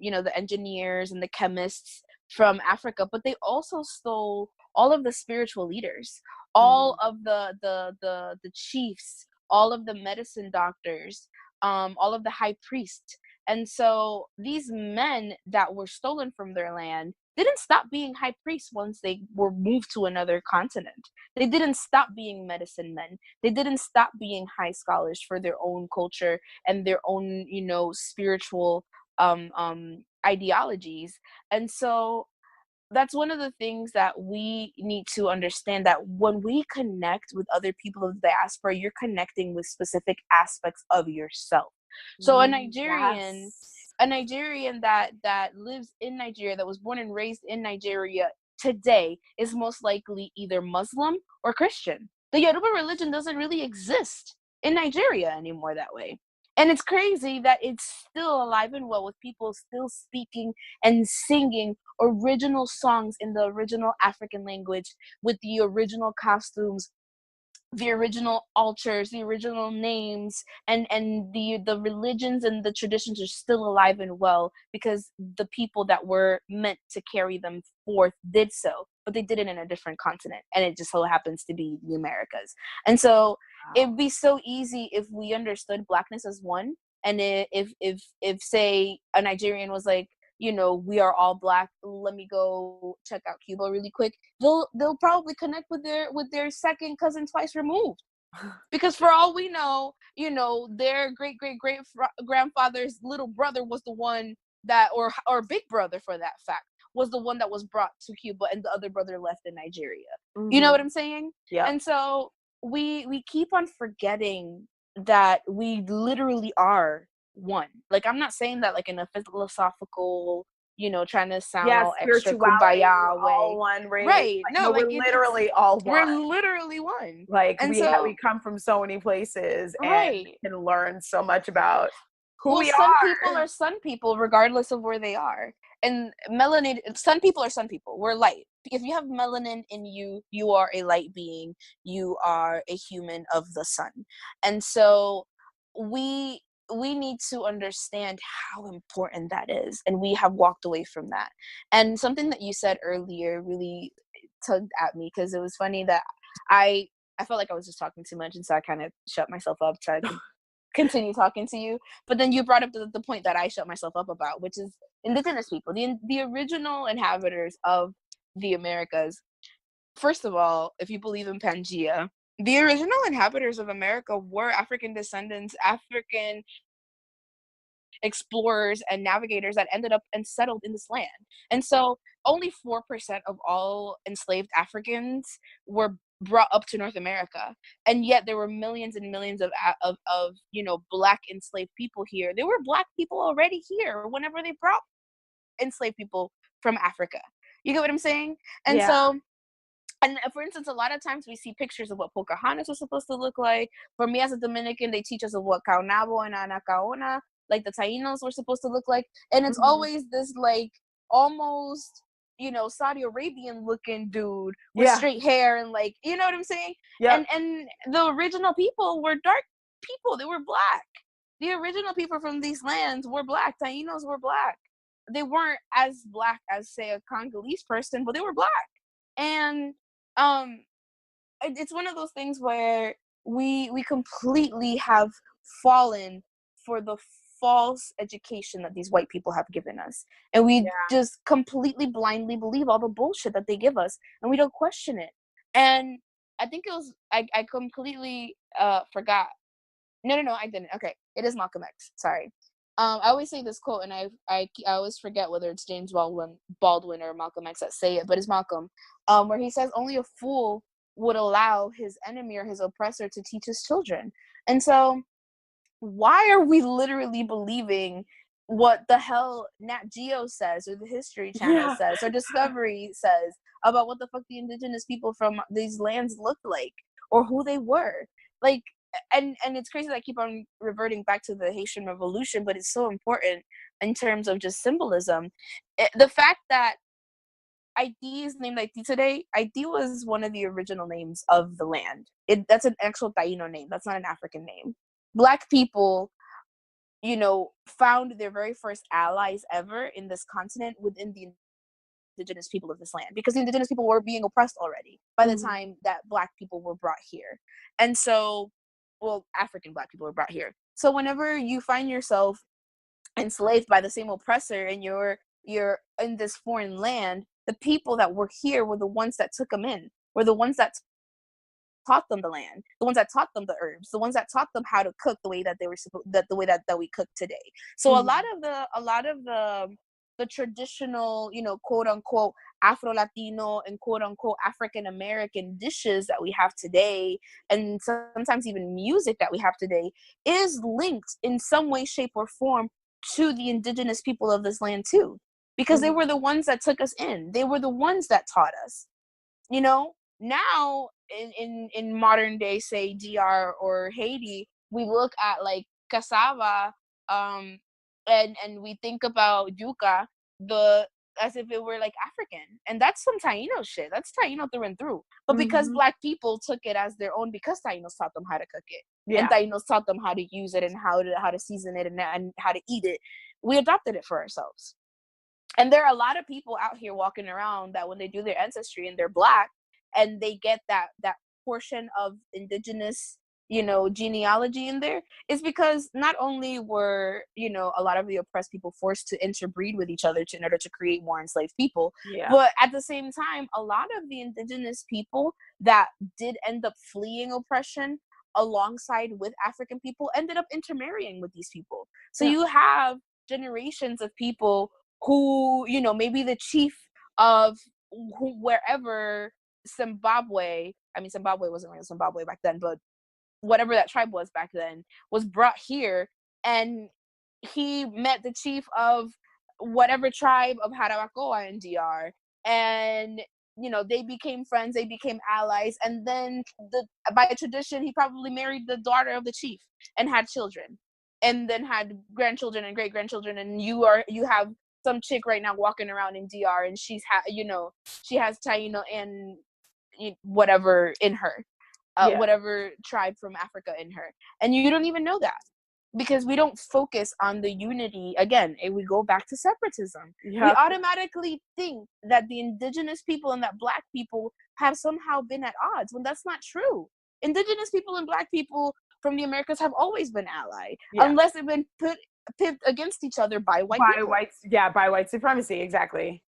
you know, the engineers and the chemists from Africa, but they also stole all of the spiritual leaders, all of the chiefs, all of the medicine doctors, all of the high priests. And so these men that were stolen from their land didn't stop being high priests once they were moved to another continent. They didn't stop being medicine men. They didn't stop being high scholars for their own culture and their own, you know, spiritual ideologies. And so that's one of the things that we need to understand, that when we connect with other people of the diaspora, you're connecting with specific aspects of yourself. So a Nigerian that lives in Nigeria, that was born and raised in Nigeria today, is most likely either Muslim or Christian. The Yoruba religion doesn't really exist in Nigeria anymore that way. And it's crazy that it's still alive and well, with people still speaking and singing original songs in the original African language, with the original costumes the original altars, the original names, and the religions and the traditions are still alive and well, because the people that were meant to carry them forth did so, but they did it in a different continent, and it just so happens to be the Americas. And so it'd be so easy if we understood Blackness as one, and if say a Nigerian was like, you know, we are all Black, let me go check out Cuba really quick, they'll probably connect with their second cousin twice removed, because for all we know, you know, their great grandfather's little brother was the one that, or big brother for that fact, was the one that was brought to Cuba, and the other brother left in Nigeria. You know what I'm saying? Yeah. And so we keep on forgetting that we literally are one. Like, I'm not saying that like in a philosophical, you know, trying to sound all extra kumbaya way. All one race. Right. Like, no, like we're literally all one. We're literally one. Like, and we come from so many places, and can learn so much about who we some are. people are sun people regardless of where they are. And melanated sun people are sun people. We're light. If you have melanin in you, you are a light being. You are a human of the sun. And so we need to understand how important that is, and we have walked away from that. And something that you said earlier really tugged at me, because it was funny that I felt like I was just talking too much, and so I kind of shut myself up so I could continue talking to you. But then you brought up the point that I shut myself up about, which is indigenous people, the original inhabitants of the Americas. First of all, if you believe in Pangea, the original inhabitants of America were African descendants, African explorers and navigators that ended up and settled in this land. And so only 4% of all enslaved Africans were brought up to North America, and yet there were millions and millions of you know, Black enslaved people here. There were Black people already here whenever they brought enslaved people from Africa. You get what I'm saying? And so, and for instance, a lot of times we see pictures of what Pocahontas was supposed to look like. For me as a Dominican, they teach us of what Caonabo and Anacaona, like the Tainos, were supposed to look like. And it's always this like almost, you know, Saudi Arabian looking dude with straight hair, and like, you know what I'm saying? And the original people were dark people. They were Black. The original people from these lands were Black. Tainos were Black. They weren't as Black as, say, a Congolese person, but they were Black. And it's one of those things where we completely have fallen for the false education that these white people have given us, and we just completely blindly believe all the bullshit that they give us, and we don't question it. And I think it was I completely forgot. No, I didn't. Okay, it is Malcolm X. Sorry. I always say this quote, and I always forget whether it's James Baldwin or Malcolm X that say it, but it's Malcolm, where he says only a fool would allow his enemy or his oppressor to teach his children. And so, why are we literally believing what the hell Nat Geo says, or the History Channel says, or Discovery says about what the fuck the indigenous people from these lands looked like, or who they were? Like, and it's crazy that I keep on reverting back to the Haitian Revolution, but it's so important in terms of just symbolism. The fact that Haiti is named Haiti today, Haiti was one of the original names of the land. That's an actual Taino name. That's not an African name. Black people, you know, found their very first allies ever in this continent within the indigenous people of this land, because the indigenous people were being oppressed already by the time that Black people were brought here. And so, well, African Black people were brought here. So whenever you find yourself enslaved by the same oppressor, and you're in this foreign land, the people that were here were the ones that took them in, were the ones that taught them the land, the ones that taught them the herbs, the ones that taught them how to cook the way that they were the way that we cook today. So a lot of the traditional, you know, quote unquote Afro-Latino and quote unquote African American dishes that we have today, and sometimes even music that we have today, is linked in some way, shape, or form to the indigenous people of this land too, because they were the ones that took us in. They were the ones that taught us. You know, now in modern day, say DR or Haiti, we look at like cassava, and we think about yuca. as if it were like African. And that's some Taino shit. That's Taino through and through. But because Black people took it as their own, because Tainos taught them how to cook it, and Tainos taught them how to use it and how to season it and how to eat it, we adopted it for ourselves. And there are a lot of people out here walking around that when they do their ancestry and they're Black and they get that portion of indigenous, you know, genealogy in there, is because not only were, you know, a lot of the oppressed people forced to interbreed with each other in order to create more enslaved people, but at the same time, a lot of the indigenous people that did end up fleeing oppression alongside with African people ended up intermarrying with these people. So you have generations of people who, you know, maybe the chief of wherever Zimbabwe wasn't really Zimbabwe back then, but whatever that tribe was back then, was brought here, and he met the chief of whatever tribe of Harabacoa in DR, and you know, they became friends, they became allies, and then by tradition he probably married the daughter of the chief and had children, and then had grandchildren and great grandchildren, and you have some chick right now walking around in DR, and she has Taino and whatever in her, whatever tribe from Africa in her, and you don't even know that, because we don't focus on the unity. Again, we go back to separatism. We automatically think that the indigenous people and that Black people have somehow been at odds, when that's not true. Indigenous people and Black people from the Americas have always been allied, unless they've been pit against each other by white people. By white supremacy, exactly.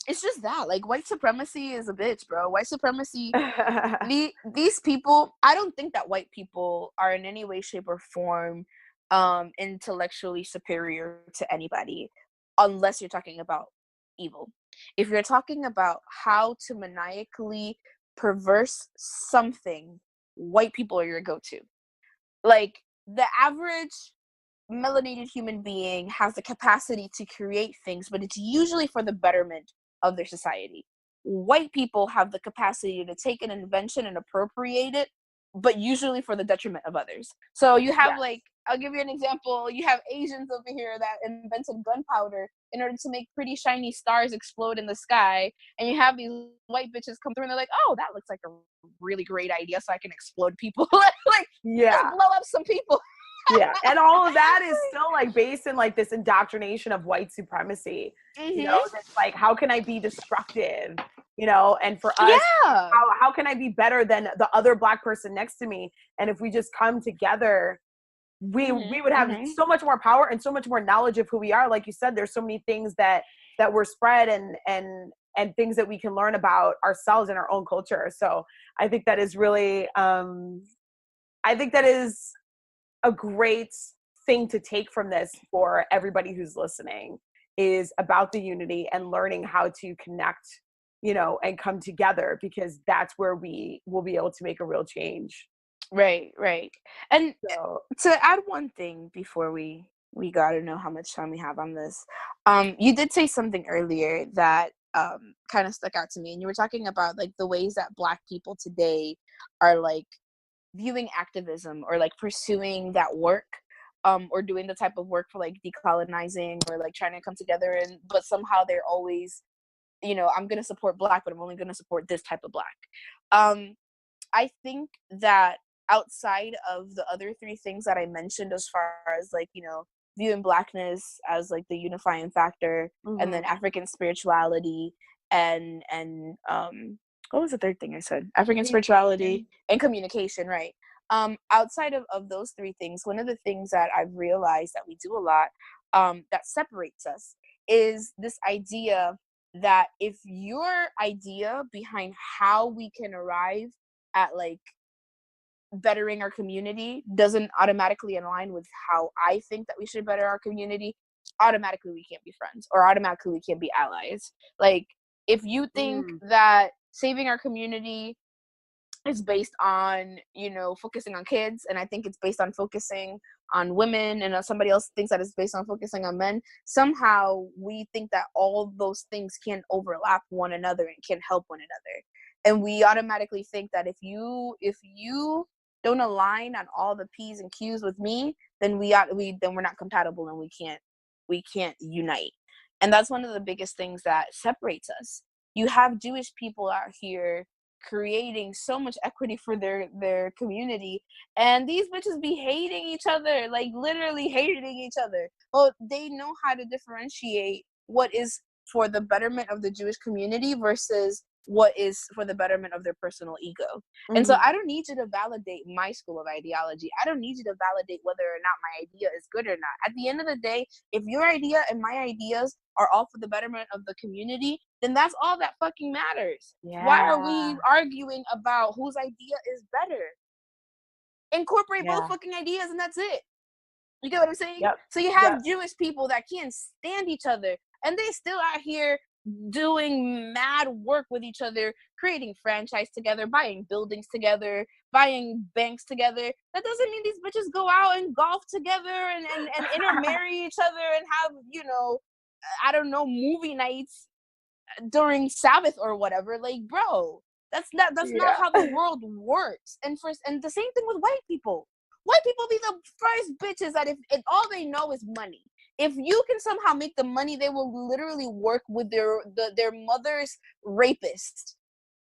It's just that, like, white supremacy is a bitch, bro. White supremacy, these people, I don't think that white people are in any way, shape, or form intellectually superior to anybody, unless you're talking about evil. If you're talking about how to maniacally perverse something, white people are your go-to. Like, the average melanated human being has the capacity to create things, but it's usually for the betterment of their society. White people have the capacity to take an invention and appropriate it, but usually for the detriment of others. So you have like, I'll give you an example. You have Asians over here that invented gunpowder in order to make pretty shiny stars explode in the sky, and you have these white bitches come through and they're like, oh, that looks like a really great idea, so I can explode people. Like, just blow up some people. And all of that is still like based in like this indoctrination of white supremacy. You know, it's like, how can I be destructive? You know, and for us, how can I be better than the other Black person next to me? And if we just come together, we would have so much more power and so much more knowledge of who we are. Like you said, there's so many things that were spread and things that we can learn about ourselves and our own culture. So I think that is really, I think that is a great thing to take from this for everybody who's listening, is about the unity and learning how to connect, you know, and come together, because that's where we will be able to make a real change. Right. And so, to add one thing before we gotta know how much time we have on this, you did say something earlier that kind of stuck out to me, and you were talking about like the ways that Black people today are like viewing activism or like pursuing that work, or doing the type of work for like decolonizing or like trying to come together, and but somehow they're always, you know, I'm gonna support Black, but I'm only gonna support this type of Black. I think that outside of the other three things that I mentioned, as far as like, you know, viewing Blackness as like the unifying factor, and then African spirituality and what was the third thing I said? African spirituality and communication, right? Outside of those three things, one of the things that I've realized that we do a lot, that separates us, is this idea that if your idea behind how we can arrive at like bettering our community doesn't automatically align with how I think that we should better our community, automatically we can't be friends, or automatically we can't be allies. Like, if you think that saving our community is based on, you know, focusing on kids, and I think it's based on focusing on women, and somebody else thinks that it's based on focusing on men, somehow we think that all those things can overlap one another and can help one another. And we automatically think that if you don't align on all the P's and Q's with me, then we're not compatible, and we can't unite. And that's one of the biggest things that separates us. You have Jewish people out here creating so much equity for their community, and these bitches be hating each other, like literally hating each other. Well, they know how to differentiate what is for the betterment of the Jewish community versus what is for the betterment of their personal ego. And so I don't need you to validate my school of ideology. I don't need you to validate whether or not my idea is good or not. At the end of the day, if your idea and my ideas are all for the betterment of the community, then that's all that fucking matters. Yeah. Why are we arguing about whose idea is better? Incorporate both fucking ideas and that's it. You get what I'm saying? Yep. So you have Jewish people that can't stand each other, and they still out here doing mad work with each other, creating franchise together, buying buildings together, buying banks together. That doesn't mean these bitches go out and golf together and intermarry each other and have, you know, I don't know, movie nights during Sabbath or whatever. Like, bro, that's not how the world works. And the same thing with white people. White people be the first bitches that if all they know is money. If you can somehow make the money, they will literally work with their mother's rapist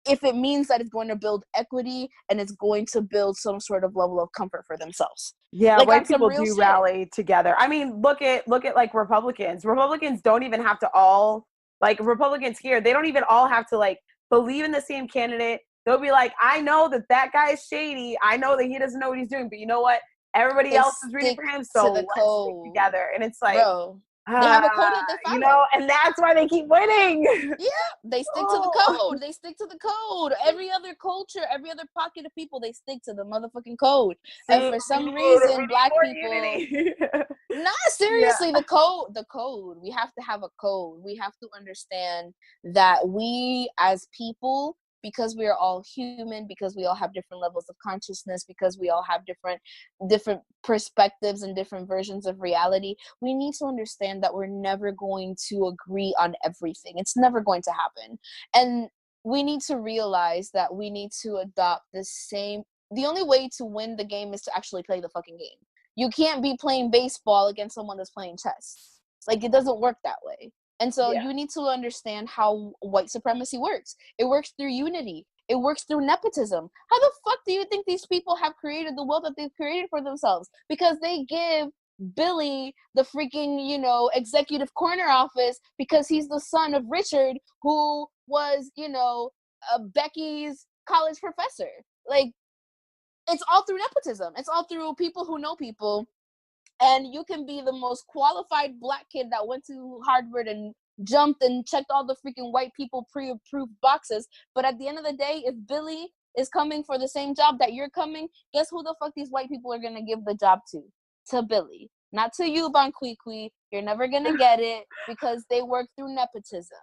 if it means that it's going to build equity and it's going to build some sort of level of comfort for themselves. Yeah, like, white people do rally together. I mean, look at like Republicans. Republicans don't even have to all, like, Republicans here, they don't even all have to, like, believe in the same candidate. They'll be like, I know that guy is shady. I know that he doesn't know what he's doing, but you know what? Everybody else is rooting for him, so let's stick together. And it's like, bro, they have a code that they follow. You know, and that's why they keep winning. Yeah, they stick to the code. They stick to the code. Every other culture, every other pocket of people, they stick to the motherfucking code. And for some reason, black people... Nah, seriously, the code. We have to have a code. We have to understand that we as people, because we are all human, because we all have different levels of consciousness, because we all have different perspectives and different versions of reality, we need to understand that we're never going to agree on everything. It's never going to happen. And we need to realize that we need to adopt the only way to win the game is to actually play the fucking game. You can't be playing baseball against someone that's playing chess. Like, it doesn't work that way. And so you need to understand how white supremacy works. It works through unity. It works through nepotism. How the fuck do you think these people have created the wealth that they've created for themselves? Because they give Billy the freaking, you know, executive corner office because he's the son of Richard, who was, you know, Becky's college professor. Like, it's all through nepotism. It's all through people who know people. And you can be the most qualified black kid that went to Harvard and jumped and checked all the freaking white people pre-approved boxes. But at the end of the day, if Billy is coming for the same job that you're coming, guess who the fuck these white people are going to give the job to? To Billy. Not to you, Bonquiqui. You're never going to get it because they work through nepotism.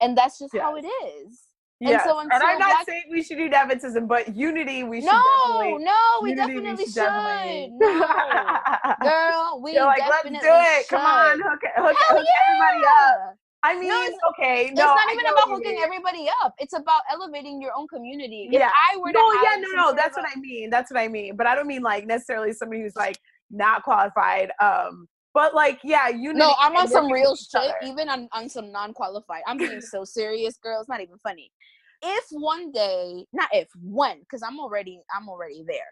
And that's just how it is. Yeah, and I'm not saying we should do nepotism, but unity we should definitely. We definitely should. No, girl, we like, definitely let's do it. should. Come on, hook everybody up. I mean, it's not even about hooking everybody up. It's about elevating your own community. If I were to that's what I mean. That's what I mean. But I don't mean like necessarily somebody who's like not qualified. But like, unity. No, I'm on some real shit, even on some non-qualified. I'm being so serious, girl. It's not even funny. If one day, when, because I'm already there.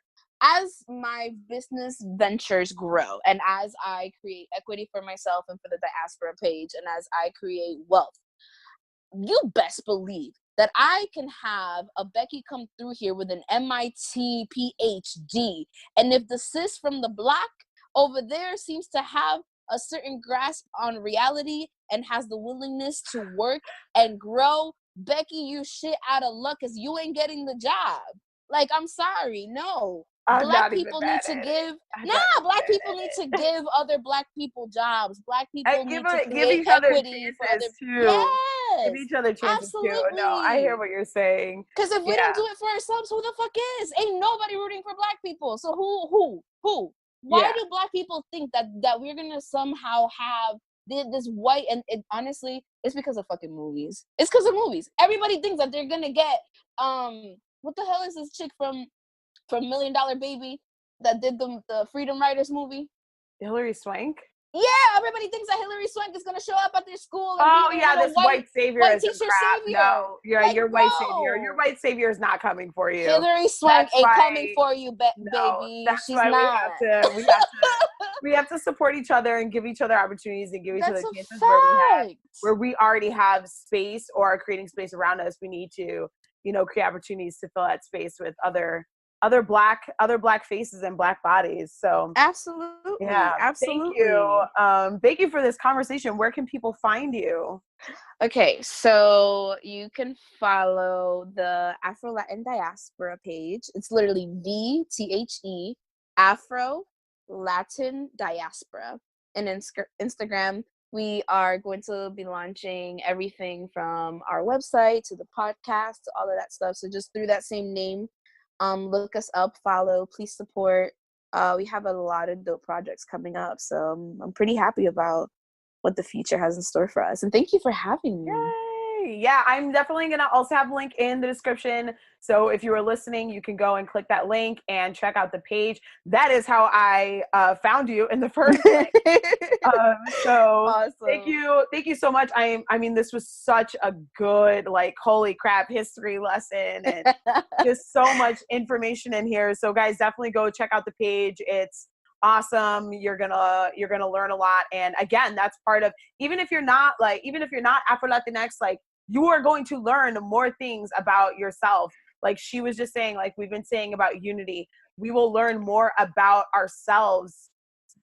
As my business ventures grow, and as I create equity for myself and for the diaspora page, and as I create wealth, you best believe that I can have a Becky come through here with an MIT PhD, and if the sis from the block over there seems to have a certain grasp on reality and has the willingness to work and grow, Becky, you shit out of luck because you ain't getting the job. Like, I'm sorry, no. Black people need to give other black people jobs. Black people need to create equity for other people. Yes, give each other chances absolutely. Too. No, I hear what you're saying. Because if we don't do it for ourselves, who the fuck is? Ain't nobody rooting for black people. So who? Why do black people think that we're gonna somehow have this white, and honestly, it's because of fucking movies. It's because of movies. Everybody thinks that they're gonna get what the hell is this chick from $1 Million Baby that did the Freedom Riders movie? Hilary Swank. Yeah, everybody thinks that Hillary Swank is gonna show up at their school. And Oh yeah, this white savior white is teacher crap. savior. No, Like, your white savior. Your white savior is not coming for you. Hillary Swank That's ain't why- coming for you, No, baby. that's She's why not. we have to support each other and give each other opportunities and give each other That's a chances fact. where we already have space or are creating space around us. We need to, create opportunities to fill that space with other black faces and black bodies. So Absolutely. yeah, Absolutely. Thank you for this conversation. Where can people find you? Okay, so you can follow the Afro-Latin diaspora page. It's literally VTHE Afro-Latin diaspora. And Instagram, we are going to be launching everything from our website to the podcast to all of that stuff. So just through that same name, look us up, follow, please support. We have a lot of dope projects coming up, so I'm pretty happy about what the future has in store for us. And thank you for having me. Yay! Yeah, I'm definitely going to also have a link in the description. So if you were listening, you can go and click that link and check out the page. That is how I found you in the first place. So awesome. Thank you so much. I mean, this was such a good, like, holy crap history lesson and just so much information in here. So guys, definitely go check out the page. It's awesome. You're gonna learn a lot. And again, that's part of, even if you're not Afro-Latinx, like, you are going to learn more things about yourself. Like she was just saying, like we've been saying about unity, we will learn more about ourselves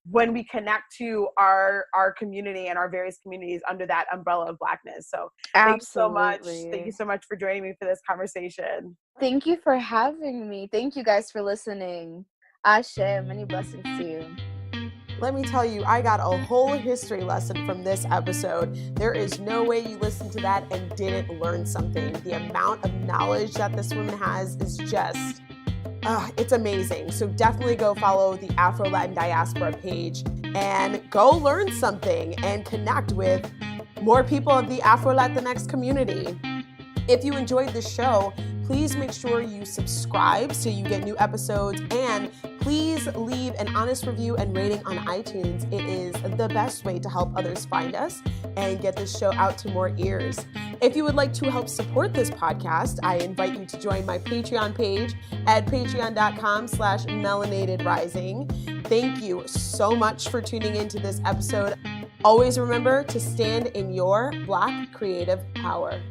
when we connect to our community and our various communities under that umbrella of Blackness. So thank you so much. Thank you so much for joining me for this conversation. Thank you for having me. Thank you guys for listening. Ashe, many blessings to you. Let me tell you, I got a whole history lesson from this episode. There is no way you listened to that and didn't learn something. The amount of knowledge that this woman has is just, it's amazing. So definitely go follow the Afro-Latin diaspora page and go learn something and connect with more people of the Afro-Latinx community. If you enjoyed this show, please make sure you subscribe so you get new episodes, and please leave an honest review and rating on iTunes. It is the best way to help others find us and get this show out to more ears. If you would like to help support this podcast, I invite you to join my Patreon page at patreon.com/melanatedrising. Thank you so much for tuning into this episode. Always remember to stand in your Black creative power.